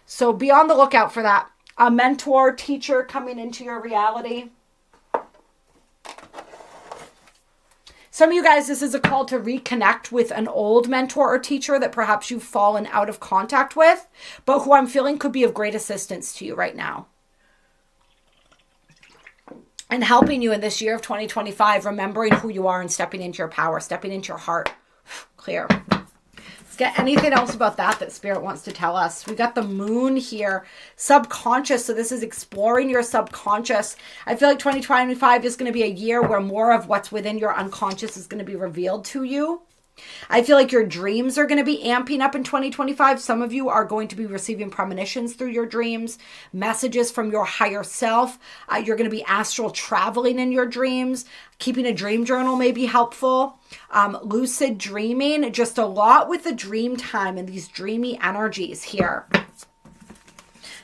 So be on the lookout for that. A mentor, teacher coming into your reality. Some of you guys, this is a call to reconnect with an old mentor or teacher that perhaps you've fallen out of contact with, but who I'm feeling could be of great assistance to you right now. And helping you in this year of 2025, remembering who you are and stepping into your power, stepping into your heart. Clear. Let's get anything else about that Spirit wants to tell us. We got the moon here, subconscious. So this is exploring your subconscious. I feel like 2025 is going to be a year where more of what's within your unconscious is going to be revealed to you. I feel like your dreams are going to be amping up in 2025. Some of you are going to be receiving premonitions through your dreams, messages from your higher self. You're going to be astral traveling in your dreams. Keeping a dream journal may be helpful. Lucid dreaming, just a lot with the dream time and these dreamy energies here.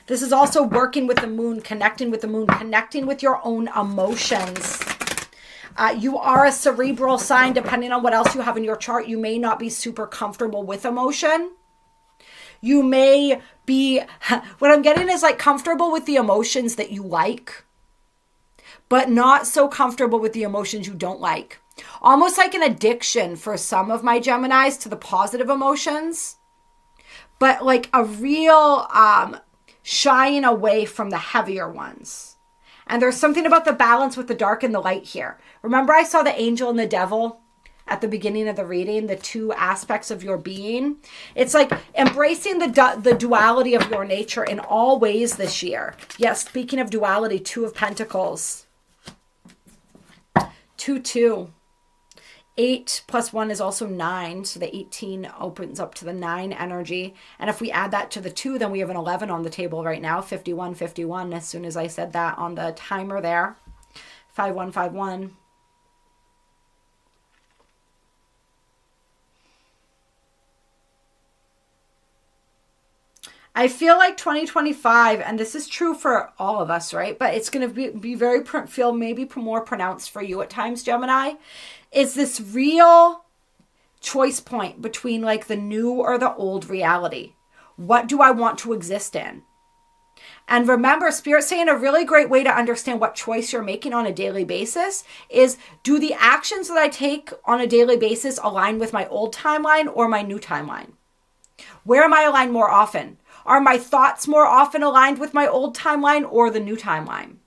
This is also working with the moon, connecting with your own emotions. You are a cerebral sign. Depending on what else you have in your chart, you may not be super comfortable with emotion. You may be, what I'm getting is like comfortable with the emotions that you like, but not so comfortable with the emotions you don't like. Almost like an addiction for some of my Geminis to the positive emotions, but like a real shying away from the heavier ones. And there's something about the balance with the dark and the light here. Remember I saw the angel and the devil at the beginning of the reading, the 2 aspects of your being. It's like embracing the duality of your nature in all ways this year. Yes, speaking of duality, 2 of Pentacles. 2-2. 8 plus 1 is also 9. So the 18 opens up to the 9 energy. And if we add that to the 2, then we have an 11 on the table right now. 51, 51. As soon as I said that on the timer there. 5151. I feel like 2025, and this is true for all of us, right? But it's going to be very, feel maybe more pronounced for you at times, Gemini. Is this real choice point between like the new or the old reality? What do I want to exist in? And remember, Spirit's saying a really great way to understand what choice you're making on a daily basis is, do the actions that I take on a daily basis align with my old timeline or my new timeline? Where am I aligned more often? Are my thoughts more often aligned with my old timeline or the new timeline?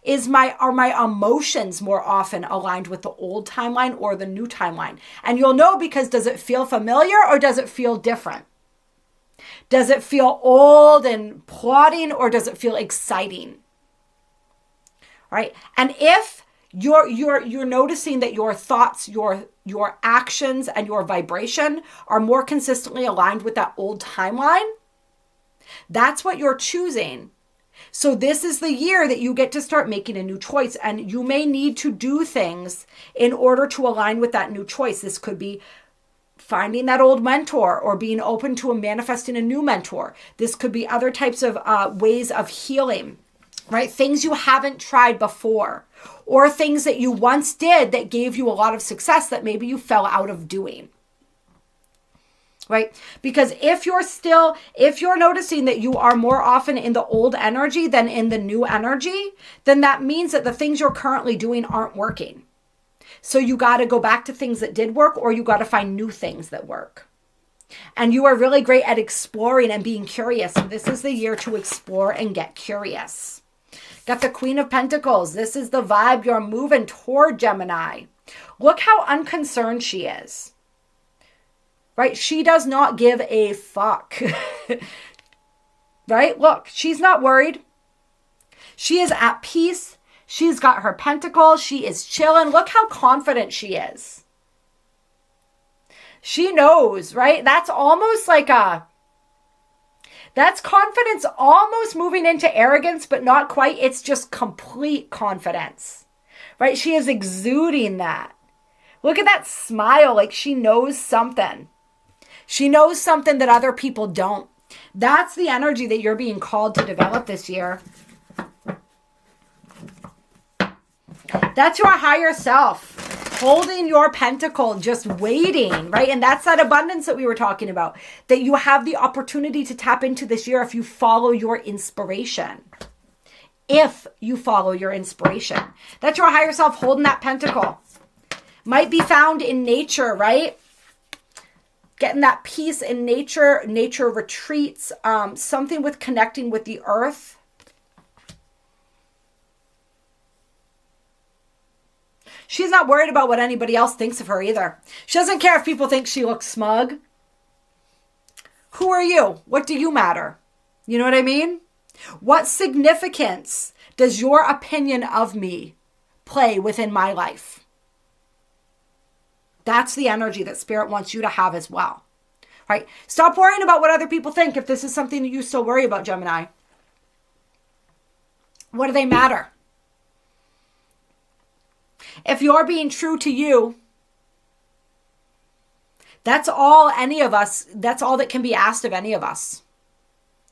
Are my emotions more often aligned with the old timeline or the new timeline? And you'll know because does it feel familiar or does it feel different? Does it feel old and plodding or does it feel exciting? Right? And if you're noticing that your thoughts, your actions and your vibration are more consistently aligned with that old timeline, that's what you're choosing. So this is the year that you get to start making a new choice, and you may need to do things in order to align with that new choice. This could be finding that old mentor or being open to manifesting a new mentor. This could be other types of ways of healing, right? Things you haven't tried before, or things that you once did that gave you a lot of success that maybe you fell out of doing. Right? Because if you're noticing that you are more often in the old energy than in the new energy, then that means that the things you're currently doing aren't working. So you got to go back to things that did work, or you got to find new things that work. And you are really great at exploring and being curious. So this is the year to explore and get curious. Got the Queen of Pentacles. This is the vibe you're moving toward, Gemini. Look how unconcerned she is. Right? She does not give a fuck. Right? Look, she's not worried. She is at peace. She's got her pentacles. She is chilling. Look how confident she is. She knows, right? That's almost like That's confidence almost moving into arrogance, but not quite. It's just complete confidence, right? She is exuding that. Look at that smile, like she knows something. She knows something that other people don't. That's the energy that you're being called to develop this year. That's your higher self, holding your pentacle, just waiting, right? And that's that abundance that we were talking about, that you have the opportunity to tap into this year if you follow your inspiration. If you follow your inspiration. That's your higher self holding that pentacle. Might be found in nature, right? Getting that peace in nature, nature retreats, something with connecting with the earth. She's not worried about what anybody else thinks of her either. She doesn't care if people think she looks smug. Who are you? What do you matter? You know what I mean? What significance does your opinion of me play within my life? That's the energy that Spirit wants you to have as well, right? Stop worrying about what other people think if this is something that you still worry about, Gemini. What do they matter? If you're being true to you, that's all any of us, that's all that can be asked of any of us.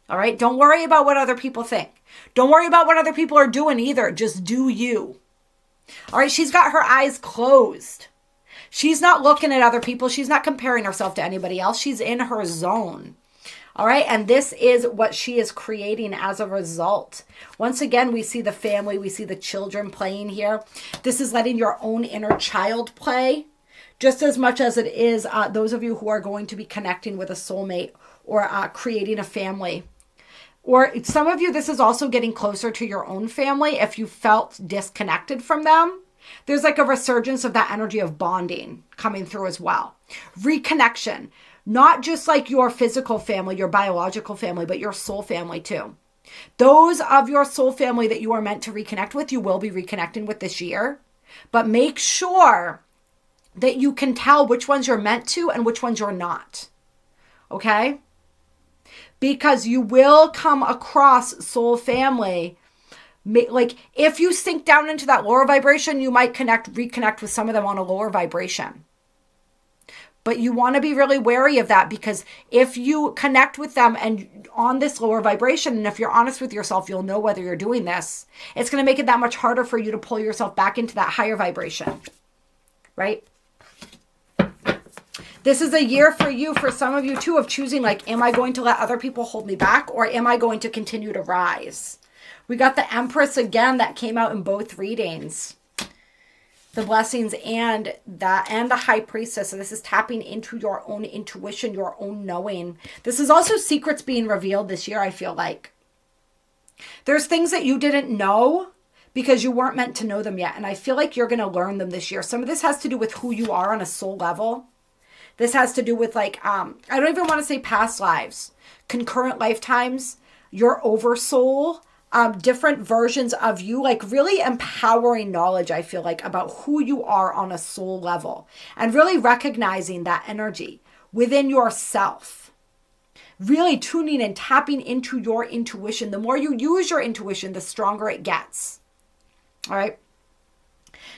All right? Don't worry about what other people think. Don't worry about what other people are doing either. Just do you. All right? She's got her eyes closed. She's not looking at other people. She's not comparing herself to anybody else. She's in her zone. All right. And this is what she is creating as a result. Once again, we see the family, we see the children playing here. This is letting your own inner child play just as much as it is those of you who are going to be connecting with a soulmate or creating a family. Or some of you, this is also getting closer to your own family. If you felt disconnected from them, there's like a resurgence of that energy of bonding coming through as well. Reconnection. Not just like your physical family, your biological family, but your soul family too. Those of your soul family that you are meant to reconnect with, you will be reconnecting with this year. But make sure that you can tell which ones you're meant to and which ones you're not. Okay? Because you will come across soul family. Like if you sink down into that lower vibration, you might reconnect with some of them on a lower vibration. But you want to be really wary of that, because if you connect with them and on this lower vibration, and if you're honest with yourself, you'll know whether you're doing this. It's going to make it that much harder for you to pull yourself back into that higher vibration, right? This is a year for you, for some of you too, of choosing like, am I going to let other people hold me back, or am I going to continue to rise? We got the Empress again that came out in both readings. The blessings and the High Priestess. So this is tapping into your own intuition, your own knowing. This is also secrets being revealed this year, I feel like. There's things that you didn't know because you weren't meant to know them yet. And I feel like you're going to learn them this year. Some of this has to do with who you are on a soul level. This has to do with like, I don't even want to say past lives, concurrent lifetimes, your oversoul, different versions of you, like really empowering knowledge, I feel like, about who you are on a soul level, and really recognizing that energy within yourself, really tuning and tapping into your intuition. The more you use your intuition, the stronger it gets. All right.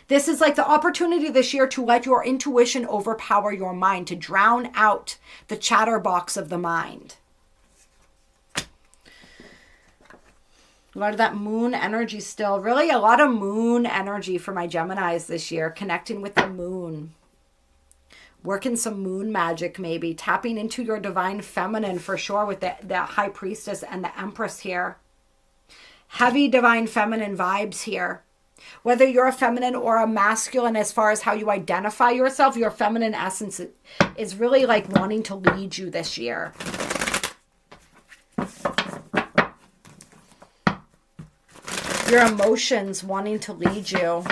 This is like the opportunity this year to let your intuition overpower your mind, to drown out the chatterbox of the mind. A lot of that moon energy still. Really a lot of moon energy for my Geminis this year. Connecting with the moon. Working some moon magic maybe. Tapping into your divine feminine for sure with the High Priestess and the Empress here. Heavy divine feminine vibes here. Whether you're a feminine or a masculine as far as how you identify yourself, your feminine essence is really like wanting to lead you this year. Your emotions wanting to lead you.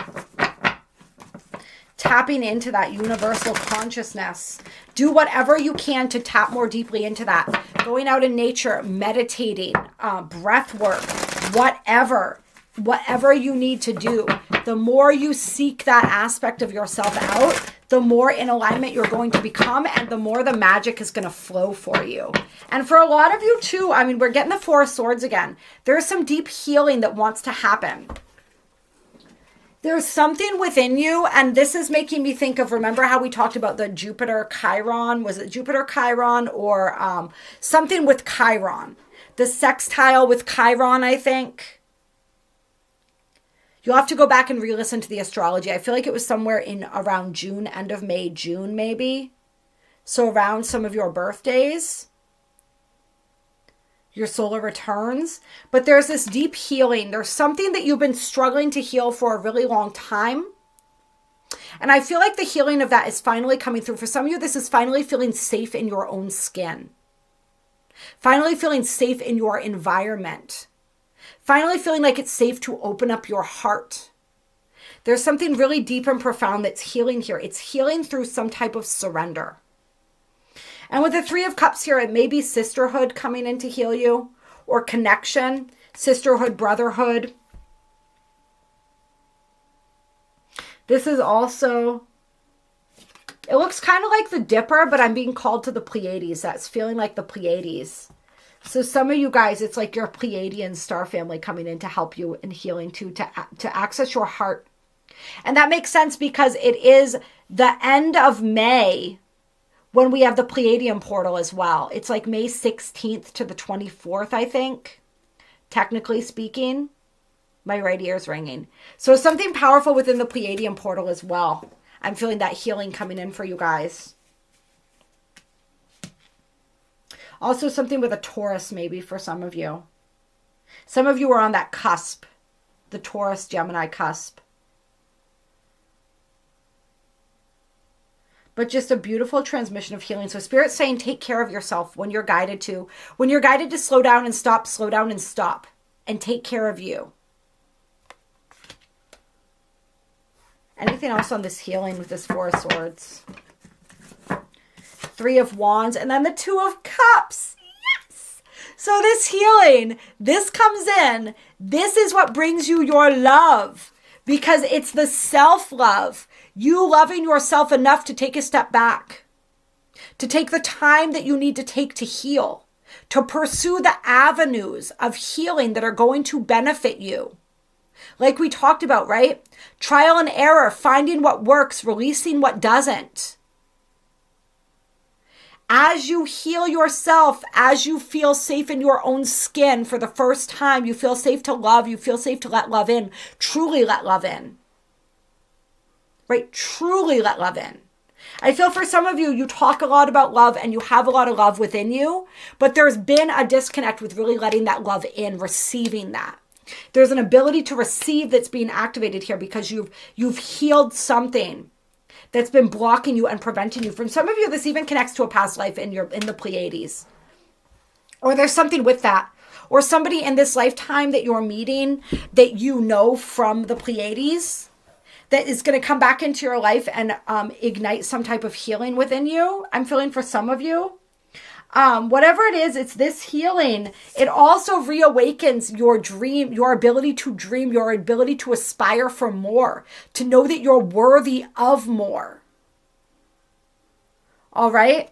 Tapping into that universal consciousness. Do whatever you can to tap more deeply into that. Going out in nature, meditating, breath work, whatever you need to do. The more you seek that aspect of yourself out, the more in alignment you're going to become, and the more the magic is going to flow for you. And for a lot of you too, I mean, we're getting the Four of Swords again. There's some deep healing that wants to happen. There's something within you, and this is making me think of, remember how we talked about the Jupiter Chiron? Was it Jupiter Chiron or something with Chiron? The sextile with Chiron, I think. You'll have to go back and re-listen to the astrology. I feel like it was somewhere in around June, end of May, June maybe. So around some of your birthdays, your solar returns. But there's this deep healing. There's something that you've been struggling to heal for a really long time. And I feel like the healing of that is finally coming through. For some of you, this is finally feeling safe in your own skin. Finally feeling safe in your environment. Finally feeling like it's safe to open up your heart. There's something really deep and profound that's healing here. It's healing through some type of surrender. And with the Three of Cups here, it may be sisterhood coming in to heal you, or connection, sisterhood, brotherhood. This is also, it looks kind of like the Dipper, but I'm being called to the Pleiades. That's feeling like the Pleiades. So some of you guys, it's like your Pleiadian star family coming in to help you in healing too, to access your heart. And that makes sense because it is the end of May when we have the Pleiadian portal as well. It's like May 16th to the 24th, I think, technically speaking. My right ear's ringing. So something powerful within the Pleiadian portal as well. I'm feeling that healing coming in for you guys. Also something with a Taurus maybe for some of you. Some of you are on that cusp, the Taurus Gemini cusp. But just a beautiful transmission of healing. So Spirit's saying take care of yourself when you're guided to. When you're guided to slow down and stop, slow down and stop. And take care of you. Anything else on this healing with this Four of Swords? Three of Wands, and then the Two of Cups. Yes! So this healing, this comes in. This is what brings you your love, because it's the self-love. You loving yourself enough to take a step back, to take the time that you need to take to heal, to pursue the avenues of healing that are going to benefit you. Like we talked about, right? Trial and error, finding what works, releasing what doesn't. As you heal yourself, as you feel safe in your own skin for the first time, you feel safe to love, you feel safe to let love in, truly let love in. Right? Truly let love in. I feel for some of you, you talk a lot about love and you have a lot of love within you, but there's been a disconnect with really letting that love in, receiving that. There's an ability to receive that's being activated here because you've healed something that's been blocking you and preventing you. From some of you, this even connects to a past life in the Pleiades. Or there's something with that. Or somebody in this lifetime that you're meeting that you know from the Pleiades that is going to come back into your life and ignite some type of healing within you. I'm feeling for some of you. Whatever it is, it's this healing. It also reawakens your dream, your ability to dream, your ability to aspire for more, to know that you're worthy of more. All right?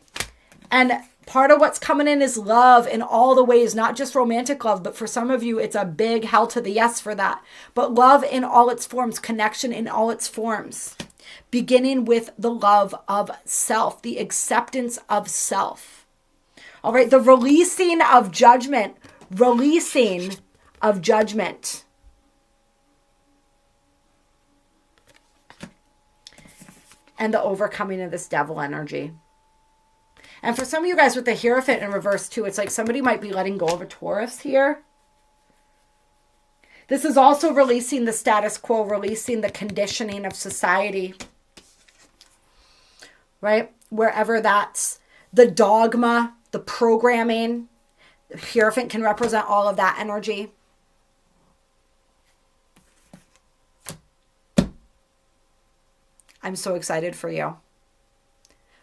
And part of what's coming in is love in all the ways, not just romantic love, but for some of you, it's a big hell to the yes for that. But love in all its forms, connection in all its forms, beginning with the love of self, the acceptance of self. All right, the releasing of judgment. Releasing of judgment. And the overcoming of this devil energy. And for some of you guys with the Hierophant in reverse too, it's like somebody might be letting go of a Taurus here. This is also releasing the status quo, releasing the conditioning of society. Right? Wherever that's the dogma, the programming. The Hierophant can represent all of that energy. I'm so excited for you.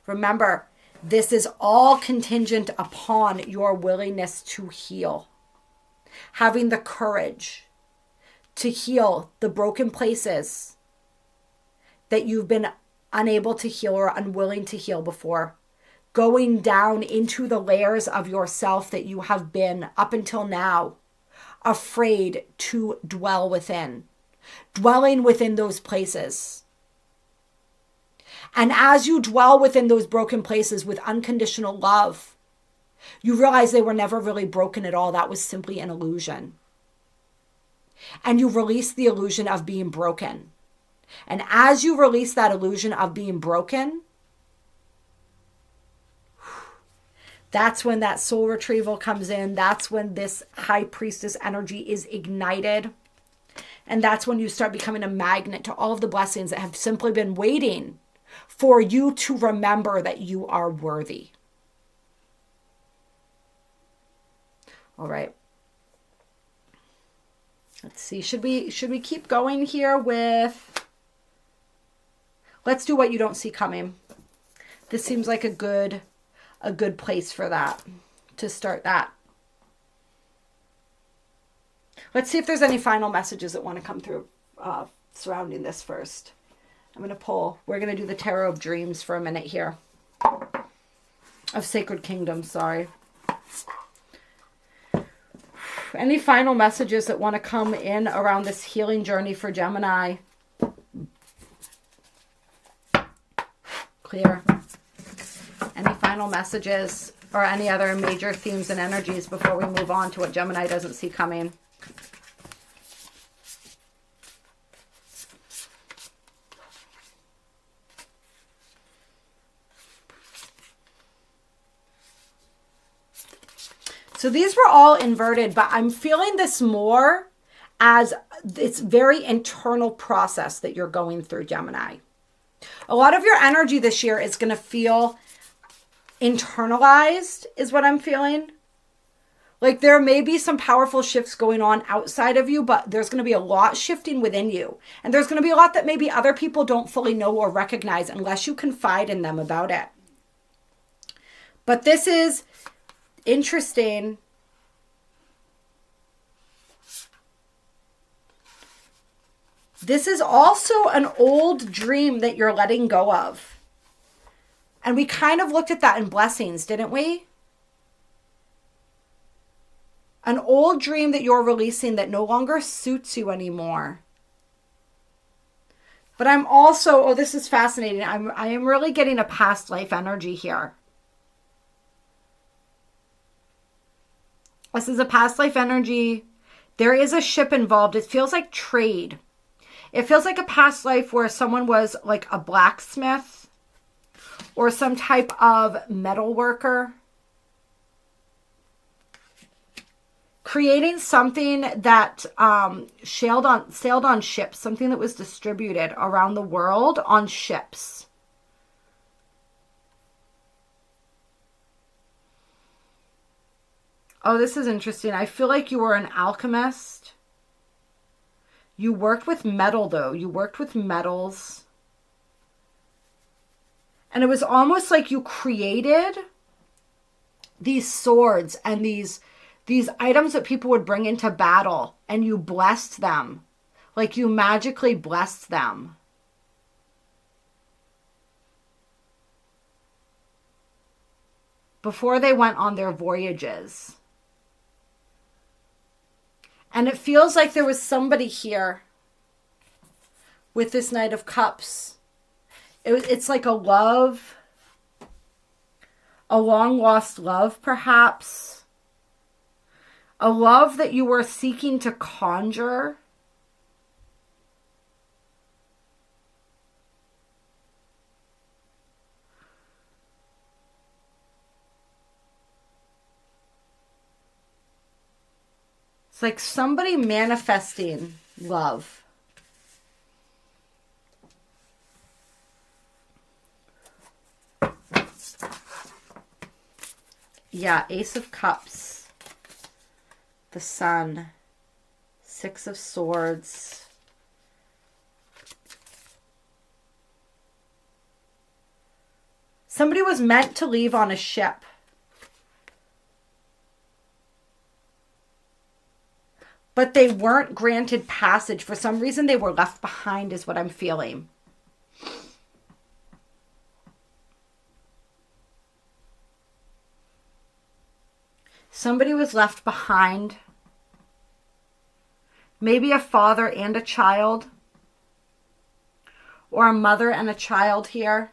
Remember, this is all contingent upon your willingness to heal. Having the courage to heal the broken places that you've been unable to heal or unwilling to heal before. Going down into the layers of yourself that you have been up until now afraid to dwell within. Dwelling within those places. And as you dwell within those broken places with unconditional love, you realize they were never really broken at all. That was simply an illusion. And you release the illusion of being broken. And as you release that illusion of being broken, that's when that soul retrieval comes in. That's when this high priestess energy is ignited. And that's when you start becoming a magnet to all of the blessings that have simply been waiting for you to remember that you are worthy. All right. Let's see. Should we keep going here with, let's do what you don't see coming. This seems like a good place for that, to start that. Let's see if there's any final messages that want to come through surrounding this first. I'm going to pull. We're going to do the Tarot of Dreams for a minute here. Of Sacred Kingdom, sorry. Any final messages that want to come in around this healing journey for Gemini? Clear. Any final messages or any other major themes and energies before we move on to what Gemini doesn't see coming? So these were all inverted, but I'm feeling this more as it's very internal process that you're going through, Gemini. A lot of your energy this year is going to feel internalized, is what I'm feeling. Like there may be some powerful shifts going on outside of you, but there's going to be a lot shifting within you. And there's going to be a lot that maybe other people don't fully know or recognize unless you confide in them about it. But this is interesting. This is also an old dream that you're letting go of. And we kind of looked at that in blessings, didn't we? An old dream that you're releasing that no longer suits you anymore. But I'm also, oh, this is fascinating. I am really getting a past life energy here. This is a past life energy. There is a ship involved. It feels like trade. It feels like a past life where someone was like a blacksmith or some type of metal worker. Creating something that sailed on ships, something that was distributed around the world on ships. Oh, this is interesting. I feel like you were an alchemist. You worked with metal, though. You worked with metals. And it was almost like you created these swords and these items that people would bring into battle, and you blessed them. Like you magically blessed them. Before they went on their voyages. And it feels like there was somebody here with this Knight of Cups. It's like a love, a long lost love, perhaps. A love that you were seeking to conjure. It's like somebody manifesting love. Yeah, Ace of Cups. The Sun. Six of Swords. Somebody was meant to leave on a ship. But they weren't granted passage. For some reason, they were left behind is what I'm feeling. Somebody was left behind. Maybe a father and a child. Or a mother and a child here.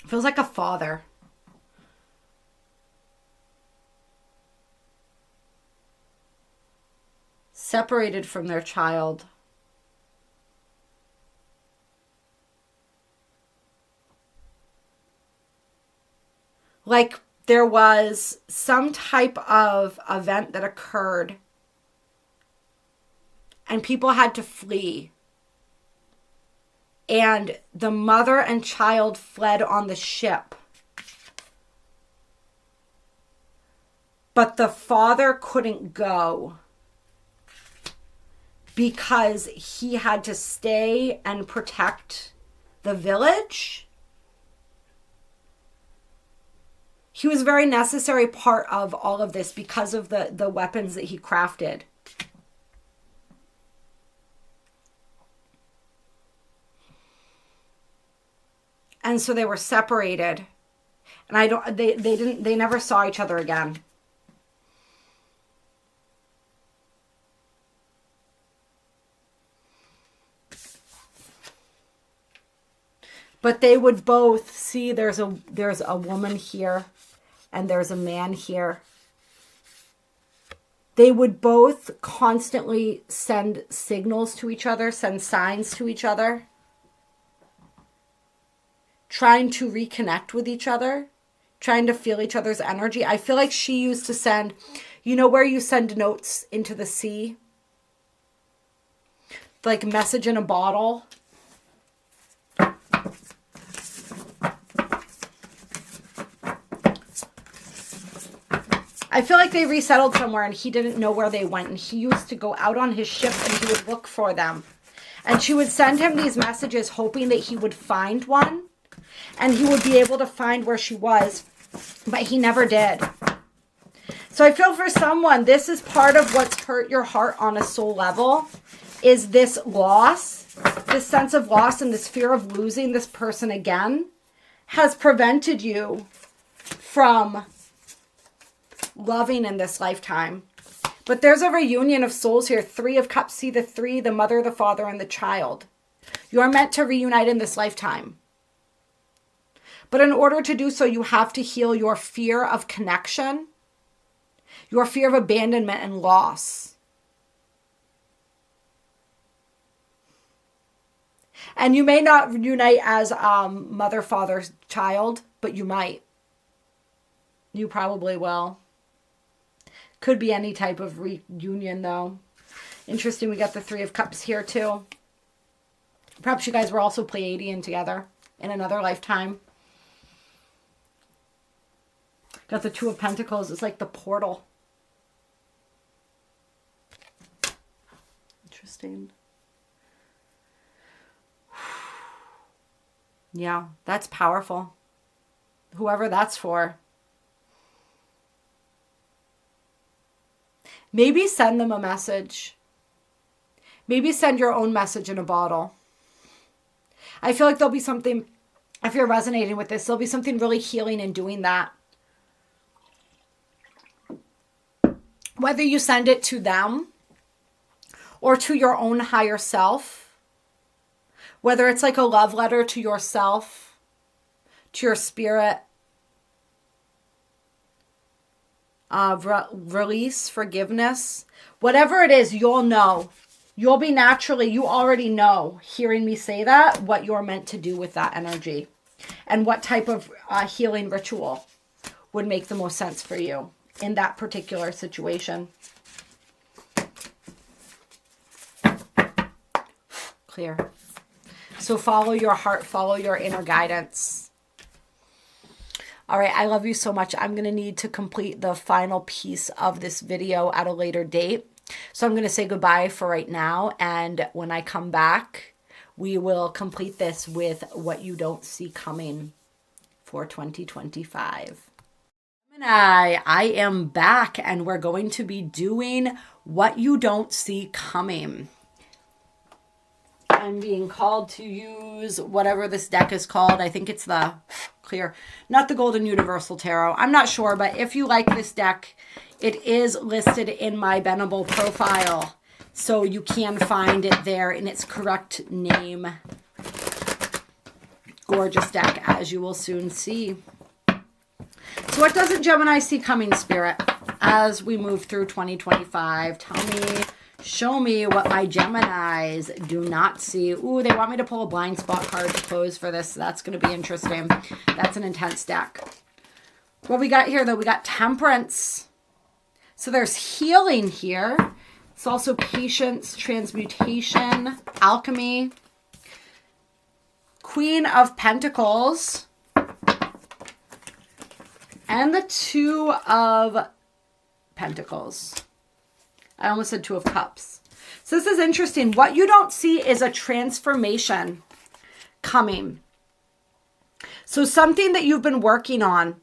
Feels like a father. Separated from their child. Like there was some type of event that occurred and people had to flee. And the mother and child fled on the ship. But the father couldn't go because he had to stay and protect the village. He was a very necessary part of all of this because of the weapons that he crafted. And so they were separated. And they never saw each other again. But they would both see there's a woman here and there's a man here. They would both constantly send signals to each other, send signs to each other, trying to reconnect with each other, trying to feel each other's energy. I feel like she used to send, you know where you send notes into the sea? Like message in a bottle. I feel like they resettled somewhere and he didn't know where they went. And he used to go out on his ship and he would look for them. And she would send him these messages hoping that he would find one. And he would be able to find where she was. But he never did. So I feel for someone, this is part of what's hurt your heart on a soul level. Is this loss. This sense of loss and this fear of losing this person again. Has prevented you from loving in this lifetime. But there's a reunion of souls here. 3 of Cups. See the 3, the mother, the father, and the child. You're meant to reunite in this lifetime. But in order to do so, you have to heal your fear of connection, your fear of abandonment and loss. And you may not reunite as mother, father, child, but you might. You probably will. Could be any type of reunion, though. Interesting, we got the 3 of Cups here, too. Perhaps you guys were also Pleiadian together in another lifetime. Got the 2 of Pentacles. It's like the portal. Interesting. Yeah, that's powerful. Whoever that's for. Maybe send them a message. Maybe send your own message in a bottle. I feel like there'll be something, if you're resonating with this, there'll be something really healing in doing that. Whether you send it to them or to your own higher self, whether it's like a love letter to yourself, to your spirit, release, forgiveness, whatever it is, you'll know. You'll be naturally, you already know, hearing me say that, what you're meant to do with that energy and what type of healing ritual would make the most sense for you in that particular situation. Clear. So follow your heart, follow your inner guidance. All right, I love you so much. I'm going to need to complete the final piece of this video at a later date. So I'm going to say goodbye for right now. And when I come back, we will complete this with what you don't see coming for 2025. Gemini, I am back and we're going to be doing what you don't see coming. I'm being called to use use whatever this deck is called. I think it's the clear, not the Golden Universal Tarot. I'm not sure, but if you like this deck, it is listed in my Benable profile. So you can find it there in its correct name. Gorgeous deck, as you will soon see. So what doesn't Gemini see coming, Spirit, as we move through 2025? Tell me, show me what my Geminis do not see. Ooh, they want me to pull a blind spot card to close for this. That's going to be interesting. That's an intense deck. What we got here, though, we got Temperance. So there's healing here. It's also patience, transmutation, alchemy. Queen of Pentacles. And the Two of Pentacles. I almost said Two of Cups. So this is interesting. What you don't see is a transformation coming. So something that you've been working on.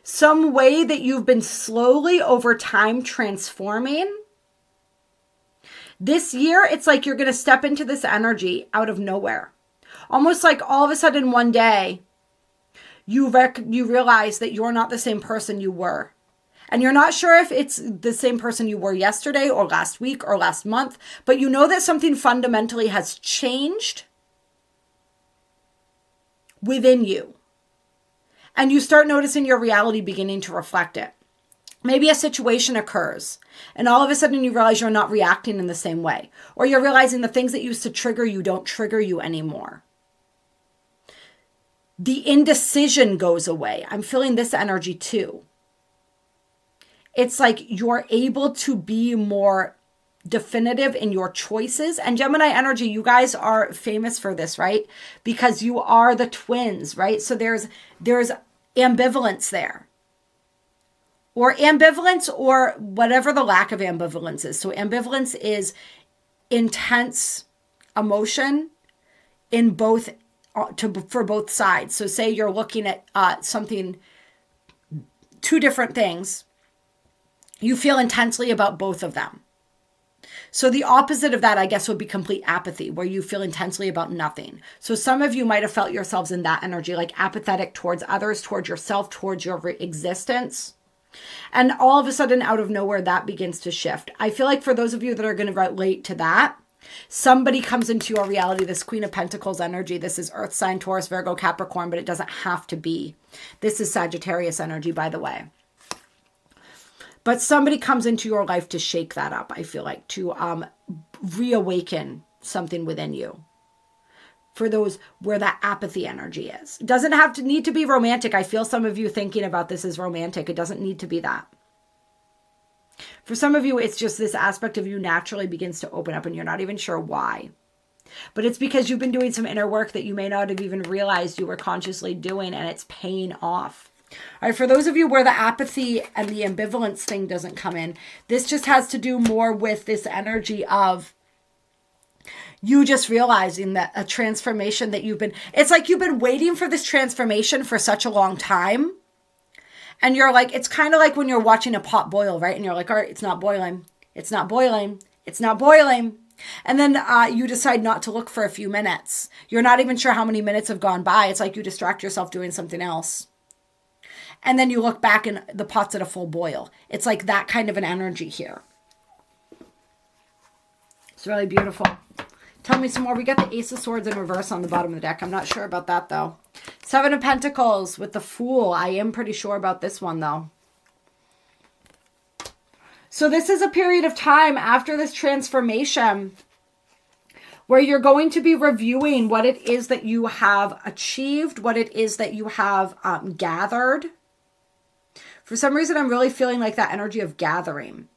Some way that you've been slowly over time transforming. This year, it's like you're going to step into this energy out of nowhere. Almost like all of a sudden one day, you realize that you're not the same person you were. And you're not sure if it's the same person you were yesterday or last week or last month, but you know that something fundamentally has changed within you. And you start noticing your reality beginning to reflect it. Maybe a situation occurs and all of a sudden you realize you're not reacting in the same way. Or you're realizing the things that used to trigger you don't trigger you anymore. The indecision goes away. I'm feeling this energy too. It's like you're able to be more definitive in your choices. And Gemini energy, you guys are famous for this, right? Because you are the twins, right? So there's ambivalence there. Or ambivalence, or whatever the lack of ambivalence is. So ambivalence is intense emotion in both for both sides. So say you're looking at something, two different things. You feel intensely about both of them. So the opposite of that, I guess, would be complete apathy, where you feel intensely about nothing. So some of you might have felt yourselves in that energy, like apathetic towards others, towards yourself, towards your existence. And all of a sudden, out of nowhere, that begins to shift. I feel like for those of you that are going to relate to that, somebody comes into your reality, this Queen of Pentacles energy. This is Earth sign, Taurus, Virgo, Capricorn, but it doesn't have to be. This is Sagittarius energy, by the way. But somebody comes into your life to shake that up, I feel like, to reawaken something within you. For those where that apathy energy is. It doesn't have to need to be romantic. I feel some of you thinking about this as romantic. It doesn't need to be that. For some of you, it's just this aspect of you naturally begins to open up and you're not even sure why. But it's because you've been doing some inner work that you may not have even realized you were consciously doing, and it's paying off. All right, for those of you where the apathy and the ambivalence thing doesn't come in, this just has to do more with this energy of you just realizing that a transformation that it's like you've been waiting for this transformation for such a long time. And you're like, it's kind of like when you're watching a pot boil, right? And you're like, all right, it's not boiling. It's not boiling. It's not boiling. And then you decide not to look for a few minutes. You're not even sure how many minutes have gone by. It's like you distract yourself doing something else. And then you look back and the pot's at a full boil. It's like that kind of an energy here. It's really beautiful. Tell me some more. We got the Ace of Swords in reverse on the bottom of the deck. I'm not sure about that, though. Seven of Pentacles with the Fool. I am pretty sure about this one, though. So this is a period of time after this transformation where you're going to be reviewing what it is that you have achieved, what it is that you have gathered. For some reason, I'm really feeling like that energy of gathering.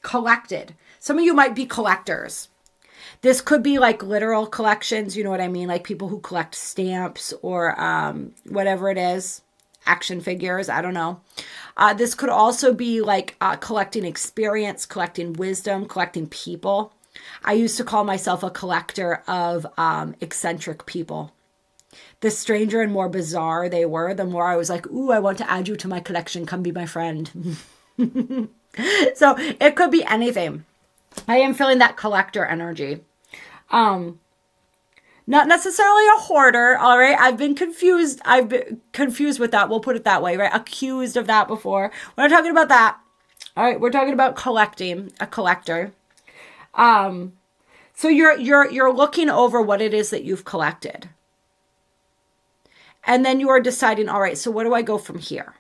Collected. Some of you might be collectors. This could be like literal collections, you know what I mean? Like people who collect stamps or whatever it is. Action figures, I don't know. This could also be like collecting experience, collecting wisdom, collecting people. I used to call myself a collector of eccentric people. The stranger and more bizarre they were, the more I was like, ooh, I want to add you to my collection. Come be my friend. So it could be anything. I am feeling that collector energy. Not necessarily a hoarder, all right? I've been confused with that. We'll put it that way, right? Accused of that before. We're not talking about that. All right, we're talking about collecting, a collector. So you're looking over what it is that you've collected. And then you are deciding, all right, so where do I go from here?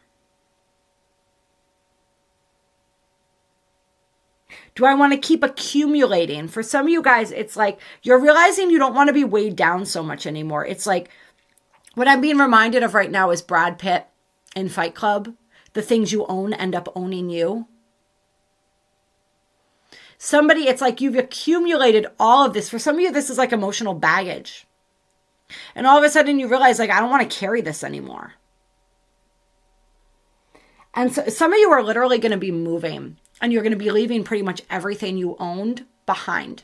Do I want to keep accumulating? For some of you guys, it's like you're realizing you don't want to be weighed down so much anymore. It's like what I'm being reminded of right now is Brad Pitt in Fight Club. The things you own end up owning you. It's like you've accumulated all of this. For some of you, this is like emotional baggage. And all of a sudden you realize, like, I don't want to carry this anymore. And so some of you are literally going to be moving, and you're going to be leaving pretty much everything you owned behind.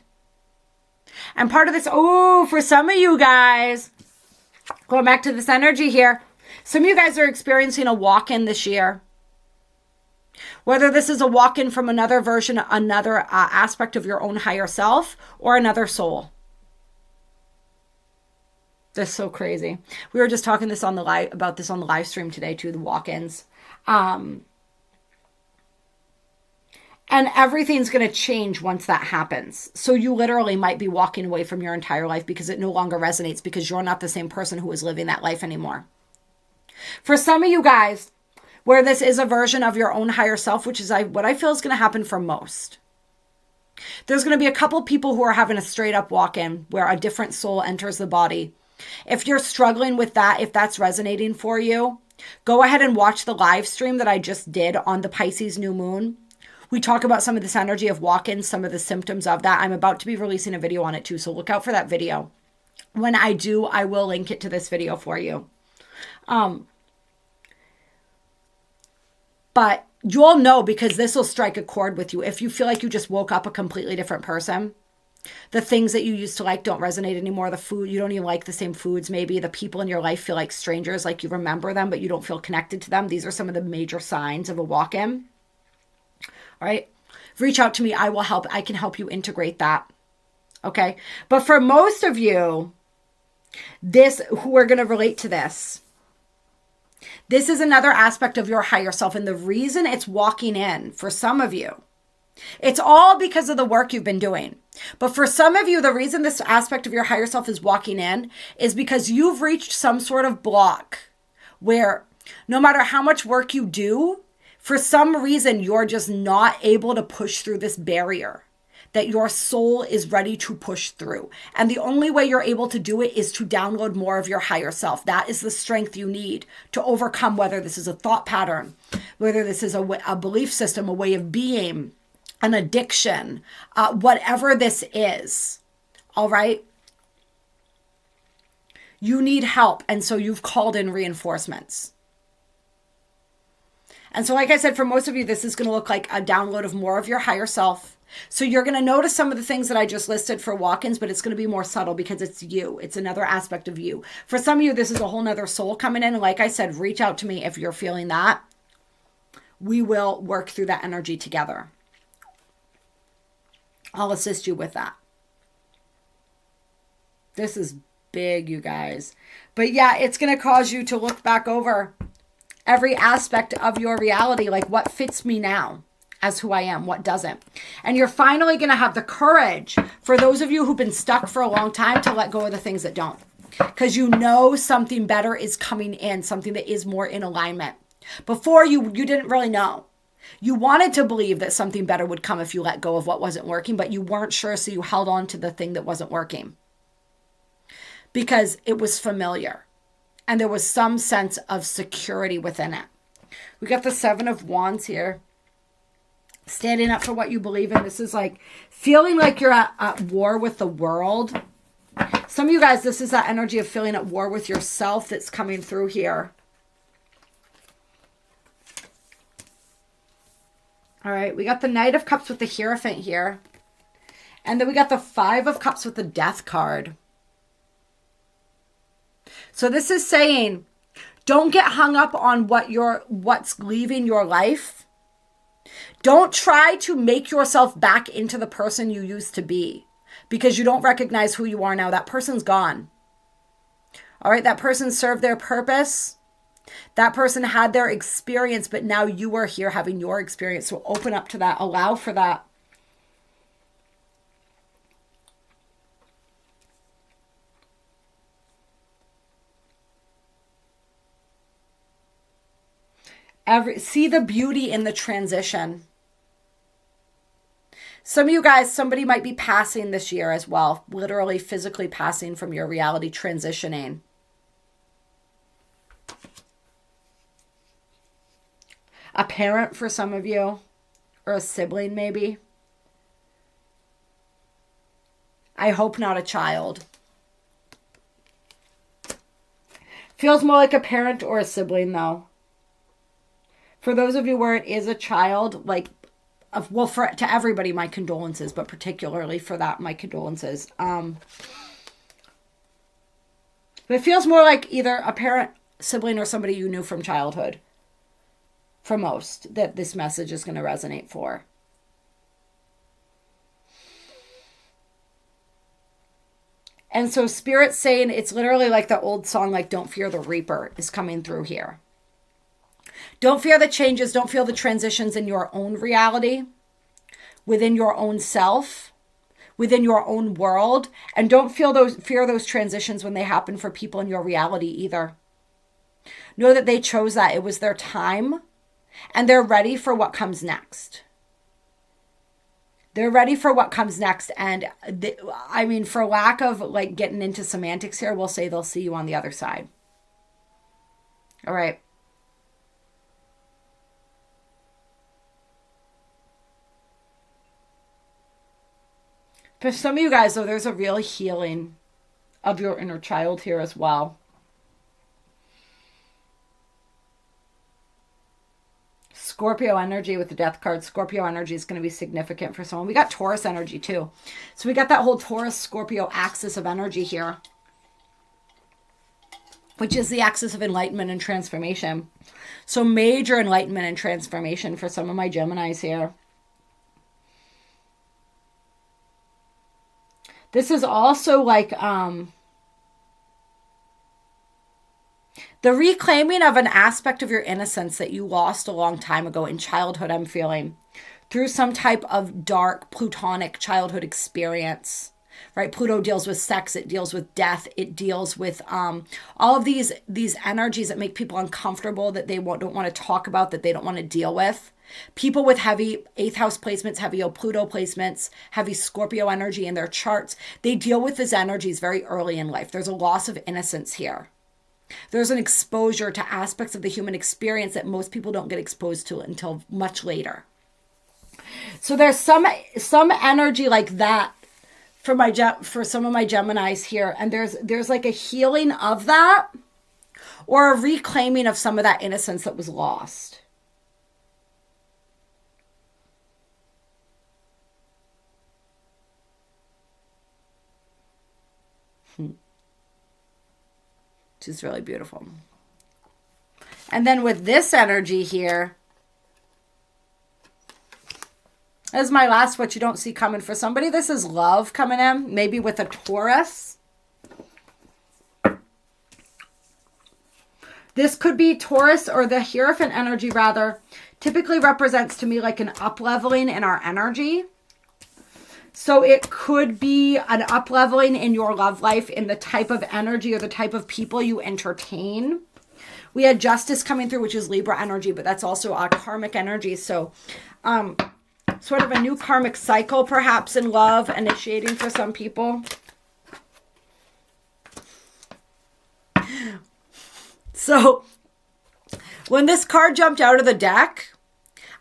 And part of this, for some of you guys, going back to this energy here, some of you guys are experiencing a walk-in this year. Whether this is a walk-in from another version, another aspect of your own higher self, or another soul. That's so crazy. We were just talking about this on the live stream today too, the walk-ins. And everything's going to change once that happens. So you literally might be walking away from your entire life because it no longer resonates, because you're not the same person who is living that life anymore. For some of you guys, where this is a version of your own higher self, which is what I feel is going to happen for most. There's going to be a couple people who are having a straight up walk-in where a different soul enters the body. If you're struggling with that, if that's resonating for you, go ahead and watch the live stream that I just did on the Pisces new moon. We talk about some of this energy of walk-ins, some of the symptoms of that. I'm about to be releasing a video on it too, so look out for that video. When I do, I will link it to this video for you. But you'll know, because this will strike a chord with you. If you feel like you just woke up a completely different person, the things that you used to like don't resonate anymore. The food, you don't even like the same foods. Maybe the people in your life feel like strangers, like you remember them, but you don't feel connected to them. These are some of the major signs of a walk-in. All right. Reach out to me. I will help. I can help you integrate that. Okay. But for most of you, who are going to relate to this is another aspect of your higher self. And the reason it's walking in for some of you, it's all because of the work you've been doing. But for some of you, the reason this aspect of your higher self is walking in is because you've reached some sort of block where no matter how much work you do, for some reason, you're just not able to push through this barrier that your soul is ready to push through. And the only way you're able to do it is to download more of your higher self. That is the strength you need to overcome, whether this is a thought pattern, whether this is a belief system, a way of being, an addiction, whatever this is. All right? You need help. And so you've called in reinforcements. And so like I said, for most of you, this is going to look like a download of more of your higher self. So you're going to notice some of the things that I just listed for walk-ins, but it's going to be more subtle because it's you. It's another aspect of you. For some of you, this is a whole nother soul coming in. And like I said, reach out to me if you're feeling that. We will work through that energy together. I'll assist you with that. This is big, you guys. But yeah, it's going to cause you to look back over every aspect of your reality, like what fits me now as who I am, what doesn't. And you're finally going to have the courage, for those of you who've been stuck for a long time, to let go of the things that don't. Because you know something better is coming in, something that is more in alignment. Before, you didn't really know. You wanted to believe that something better would come if you let go of what wasn't working, but you weren't sure, so you held on to the thing that wasn't working. Because it was familiar. And there was some sense of security within it. We got the 7 of Wands here. Standing up for what you believe in. This is like feeling like you're at war with the world. Some of you guys, this is that energy of feeling at war with yourself that's coming through here. All right, we got the Knight of Cups with the Hierophant here. And then we got the 5 of Cups with the Death card. So this is saying, don't get hung up on what's leaving your life. Don't try to make yourself back into the person you used to be, because you don't recognize who you are now. That person's gone. All right, that person served their purpose. That person had their experience, but now you are here having your experience. So open up to that, allow for that. See the beauty in the transition. Some of you guys, somebody might be passing this year as well, literally physically passing from your reality, transitioning. A parent for some of you, or a sibling maybe. I hope not a child. Feels more like a parent or a sibling though. For those of you where it is a child, like, well, to everybody, my condolences, but particularly for that, my condolences. But it feels more like either a parent, sibling, or somebody you knew from childhood. For most, that this message is going to resonate for. And so Spirit's saying, it's literally like the old song, like, don't fear the reaper is coming through here. Don't fear the changes. Don't feel the transitions in your own reality, within your own self, within your own world. And don't fear those transitions when they happen for people in your reality either. Know that they chose that. It was their time. And they're ready for what comes next. They're ready for what comes next. And I mean, for lack of like getting into semantics here, we'll say they'll see you on the other side. All right. For some of you guys, though, there's a real healing of your inner child here as well. Scorpio energy with the death card. Scorpio energy is going to be significant for someone. We got Taurus energy too. So we got that whole Taurus-Scorpio axis of energy here, which is the axis of enlightenment and transformation. So major enlightenment and transformation for some of my Geminis here. This is also like the reclaiming of an aspect of your innocence that you lost a long time ago in childhood, I'm feeling, through some type of dark plutonic childhood experience, right? Pluto deals with sex, it deals with death, it deals with all of these energies that make people uncomfortable, that they don't want to talk about, that they don't want to deal with. People with heavy 8th house placements, heavy Pluto placements, heavy Scorpio energy in their charts, they deal with these energies very early in life. There's a loss of innocence here. There's an exposure to aspects of the human experience that most people don't get exposed to until much later. So there's some energy like that for some of my Geminis here, and there's like a healing of that, or a reclaiming of some of that innocence that was lost. Which is really beautiful. And then with this energy here, as my last, what you don't see coming for somebody, this is love coming in, maybe with a Taurus. This could be Taurus, or the Hierophant energy rather, typically represents to me like an up-leveling in our energy. So it could be an up-leveling in your love life, in the type of energy or the type of people you entertain. We had Justice coming through, which is Libra energy, but that's also a karmic energy. So sort of a new karmic cycle, perhaps, in love, initiating for some people. So when this card jumped out of the deck,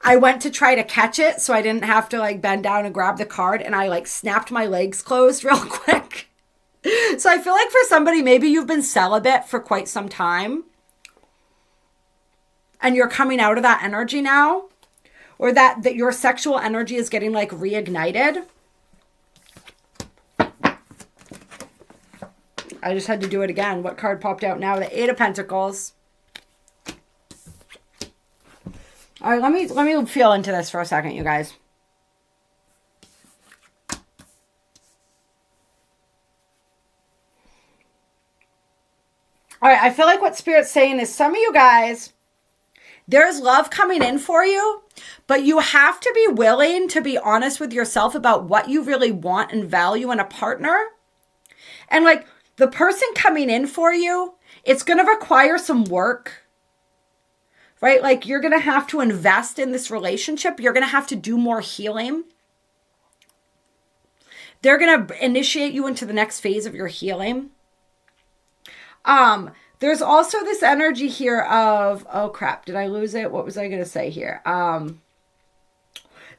I went to try to catch it so I didn't have to like bend down and grab the card, and I like snapped my legs closed real quick. So I feel like for somebody, maybe you've been celibate for quite some time and you're coming out of that energy now, or that your sexual energy is getting like reignited. I just had to do it again. What card popped out now? The 8 of Pentacles. All right, let me feel into this for a second, you guys. All right, I feel like what Spirit's saying is some of you guys, there's love coming in for you, but you have to be willing to be honest with yourself about what you really want and value in a partner. And like the person coming in for you, it's going to require some work, right? Like you're going to have to invest in this relationship. You're going to have to do more healing. They're going to initiate you into the next phase of your healing. There's also this energy here of, oh crap, did I lose it? What was I going to say here?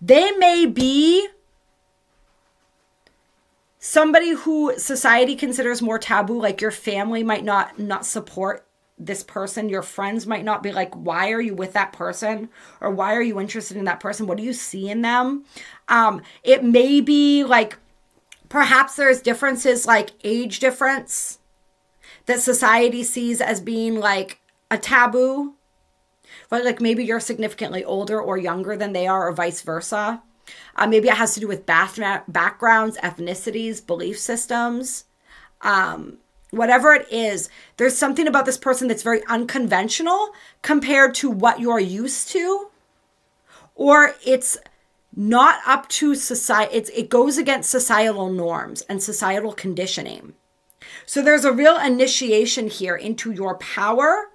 They may be somebody who society considers more taboo, like your family might not support this person. Your friends might not be like, why are you with that person? Or why are you interested in that person? What do you see in them? It may be like, perhaps there's differences like age difference that society sees as being like a taboo, right? Like maybe you're significantly older or younger than they are or vice versa. Maybe it has to do with backgrounds, ethnicities, belief systems, whatever it is. There's something about this person that's very unconventional compared to what you're used to, or it's not up to society. It goes against societal norms and societal conditioning. So there's a real initiation here into your power,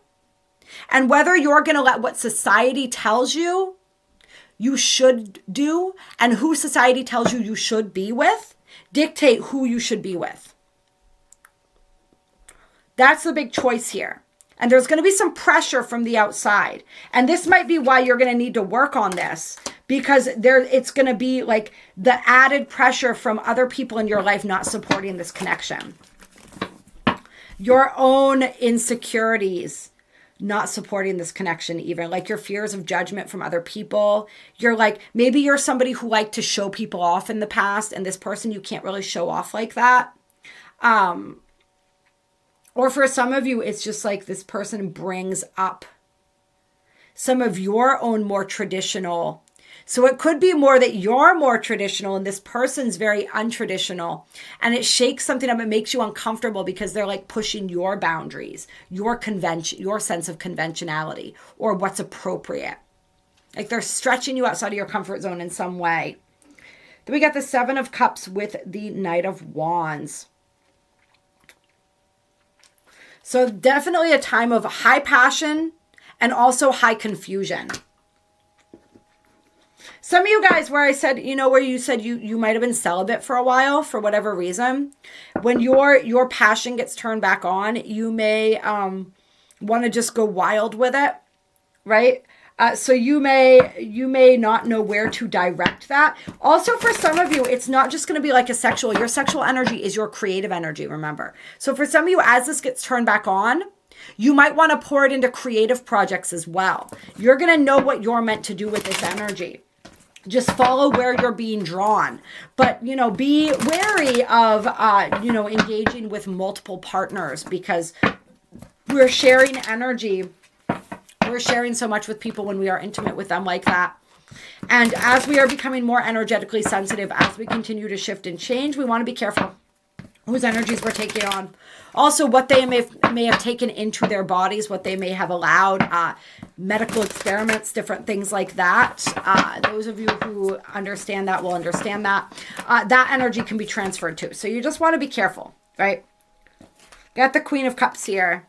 and whether you're going to let what society tells you you should do and who society tells you should be with dictate who you should be with. That's the big choice here. And there's going to be some pressure from the outside. And this might be why you're going to need to work on this, because it's going to be like the added pressure from other people in your life not supporting this connection. Your own insecurities not supporting this connection, even like your fears of judgment from other people. You're like, maybe you're somebody who liked to show people off in the past, and this person you can't really show off like that. Or for some of you, it's just like this person brings up some of your own more traditional. So it could be more that you're more traditional and this person's very untraditional, and it shakes something up. It makes you uncomfortable because they're like pushing your boundaries, your convention, your sense of conventionality or what's appropriate. Like they're stretching you outside of your comfort zone in some way. Then we got the 7 of Cups with the Knight of Wands. So definitely a time of high passion and also high confusion. Some of you guys where I said, where you said you might have been celibate for a while for whatever reason, when your passion gets turned back on, you may want to just go wild with it, right? So you may not know where to direct that. Also, for some of you, it's not just going to be like your sexual energy is your creative energy, remember. So for some of you, as this gets turned back on, you might want to pour it into creative projects as well. You're going to know what you're meant to do with this energy. Just follow where you're being drawn. But, be wary of, engaging with multiple partners, because we're sharing energy. We're sharing so much with people when we are intimate with them like that. And as we are becoming more energetically sensitive, as we continue to shift and change, we want to be careful whose energies we're taking on. Also, what they may have taken into their bodies, what they may have allowed, medical experiments, different things like that. Those of you who understand that will understand that. That energy can be transferred too. So you just want to be careful, right? Got the Queen of Cups here.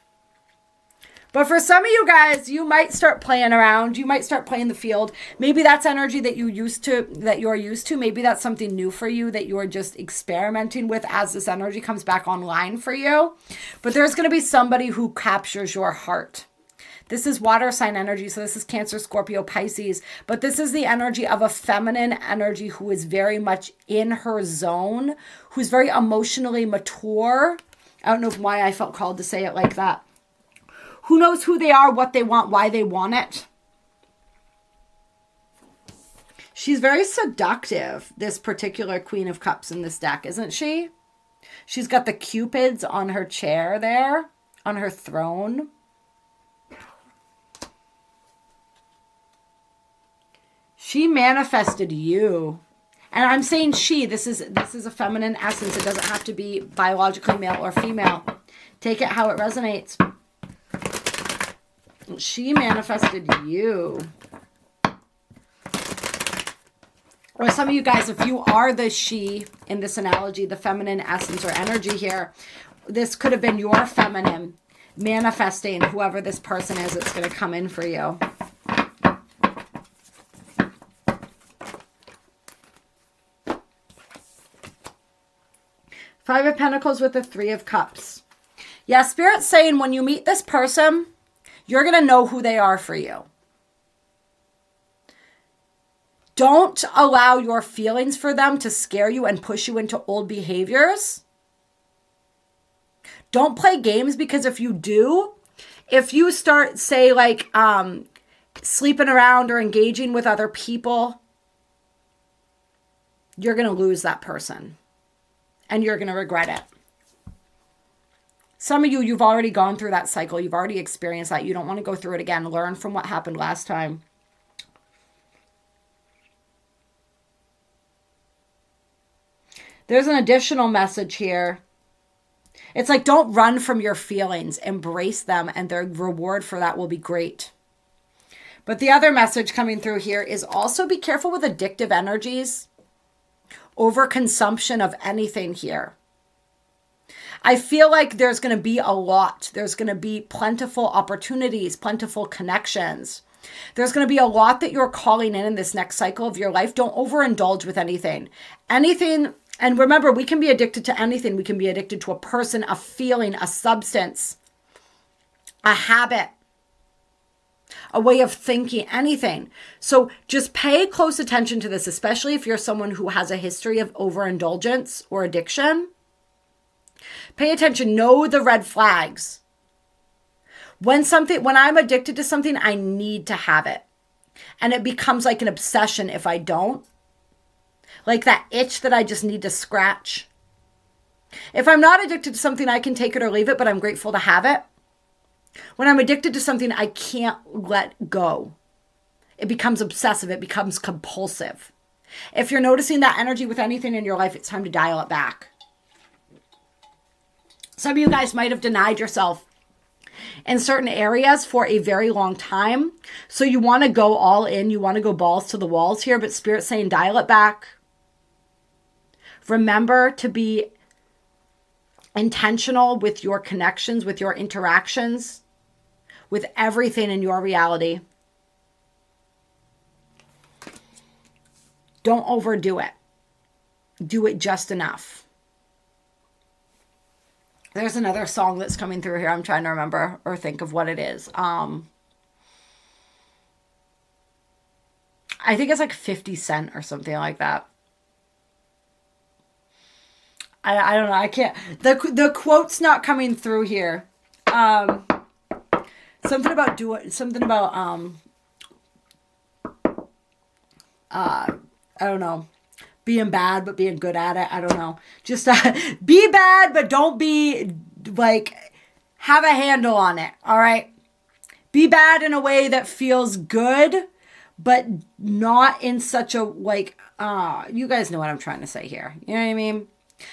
But for some of you guys, you might start playing around. You might start playing the field. Maybe that's energy that you're used to. Maybe that's something new for you that you're just experimenting with as this energy comes back online for you. But there's going to be somebody who captures your heart. This is water sign energy. So this is Cancer, Scorpio, Pisces. But this is the energy of a feminine energy who is very much in her zone, who's very emotionally mature. I don't know why I felt called to say it like that. Who knows who they are, what they want, why they want it. She's very seductive, this particular Queen of Cups in this deck, isn't she? She's got the cupids on her chair there, on her throne. She manifested you. And I'm saying she, this is a feminine essence. It doesn't have to be biologically male or female. Take it how it resonates. She manifested you. Or some of you guys, if you are the she in this analogy, the feminine essence or energy here, this could have been your feminine manifesting whoever this person is that's going to come in for you. Five of Pentacles with the Three of Cups. Yeah, Spirit's saying when you meet this person, you're going to know who they are for you. Don't allow your feelings for them to scare you and push you into old behaviors. Don't play games, because if you do, if you start, say, like sleeping around or engaging with other people, you're going to lose that person and you're going to regret it. Some of you, you've already gone through that cycle. You've already experienced that. You don't want to go through it again. Learn from what happened last time. There's an additional message here. It's like, don't run from your feelings. Embrace them, and the reward for that will be great. But the other message coming through here is also be careful with addictive energies. Overconsumption of anything here. I feel like there's going to be a lot. There's going to be plentiful opportunities, plentiful connections. There's going to be a lot that you're calling in this next cycle of your life. Don't overindulge with anything. And remember, we can be addicted to anything. We can be addicted to a person, a feeling, a substance, a habit, a way of thinking, anything. So just pay close attention to this, especially if you're someone who has a history of overindulgence or addiction. Pay attention. Know the red flags. When I'm addicted to something, I need to have it. And it becomes like an obsession if I don't. Like that itch that I just need to scratch. If I'm not addicted to something, I can take it or leave it, but I'm grateful to have it. When I'm addicted to something, I can't let go. It becomes obsessive. It becomes compulsive. If you're noticing that energy with anything in your life, it's time to dial it back. Some of you guys might have denied yourself in certain areas for a very long time. So you want to go all in. You want to go balls to the walls here, but Spirit's saying dial it back. Remember to be intentional with your connections, with your interactions, with everything in your reality. Don't overdo it. Do it just enough. There's another song that's coming through here. I'm trying to remember or think of what it is. I think it's like 50 Cent or something like that. I don't know. I can't. The quote's not coming through here. Something about I don't know. Being bad, but being good at it. I don't know. Just be bad, but don't be like, have a handle on it. All right. Be bad in a way that feels good, but not in such a you guys know what I'm trying to say here. You know what I mean?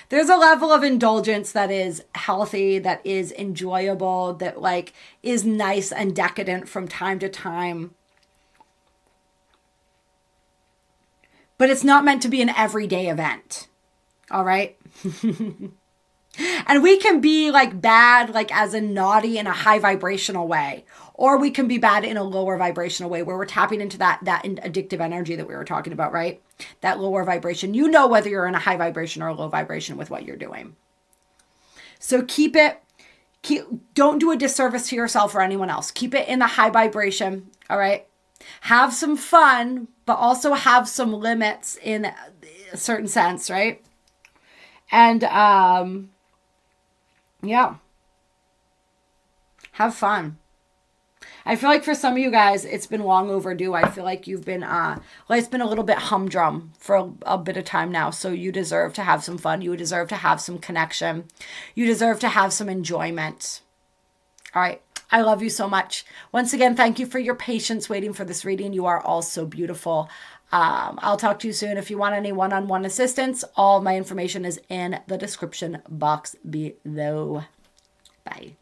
There's a level of indulgence that is healthy, that is enjoyable, that is nice and decadent from time to time. But it's not meant to be an everyday event. All right? And we can be bad, as in naughty in a high vibrational way. Or we can be bad in a lower vibrational way where we're tapping into that addictive energy that we were talking about, right? That lower vibration. You know whether you're in a high vibration or a low vibration with what you're doing. So don't do a disservice to yourself or anyone else. Keep it in the high vibration, all right? Have some fun, but also have some limits in a certain sense, right? And, yeah. Have fun. I feel like for some of you guys, it's been long overdue. I feel like you've been, it's been a little bit humdrum for a bit of time now. So you deserve to have some fun. You deserve to have some connection. You deserve to have some enjoyment. All right. I love you so much. Once again, thank you for your patience waiting for this reading. You are all so beautiful. I'll talk to you soon. If you want any one-on-one assistance, all my information is in the description box below. Bye.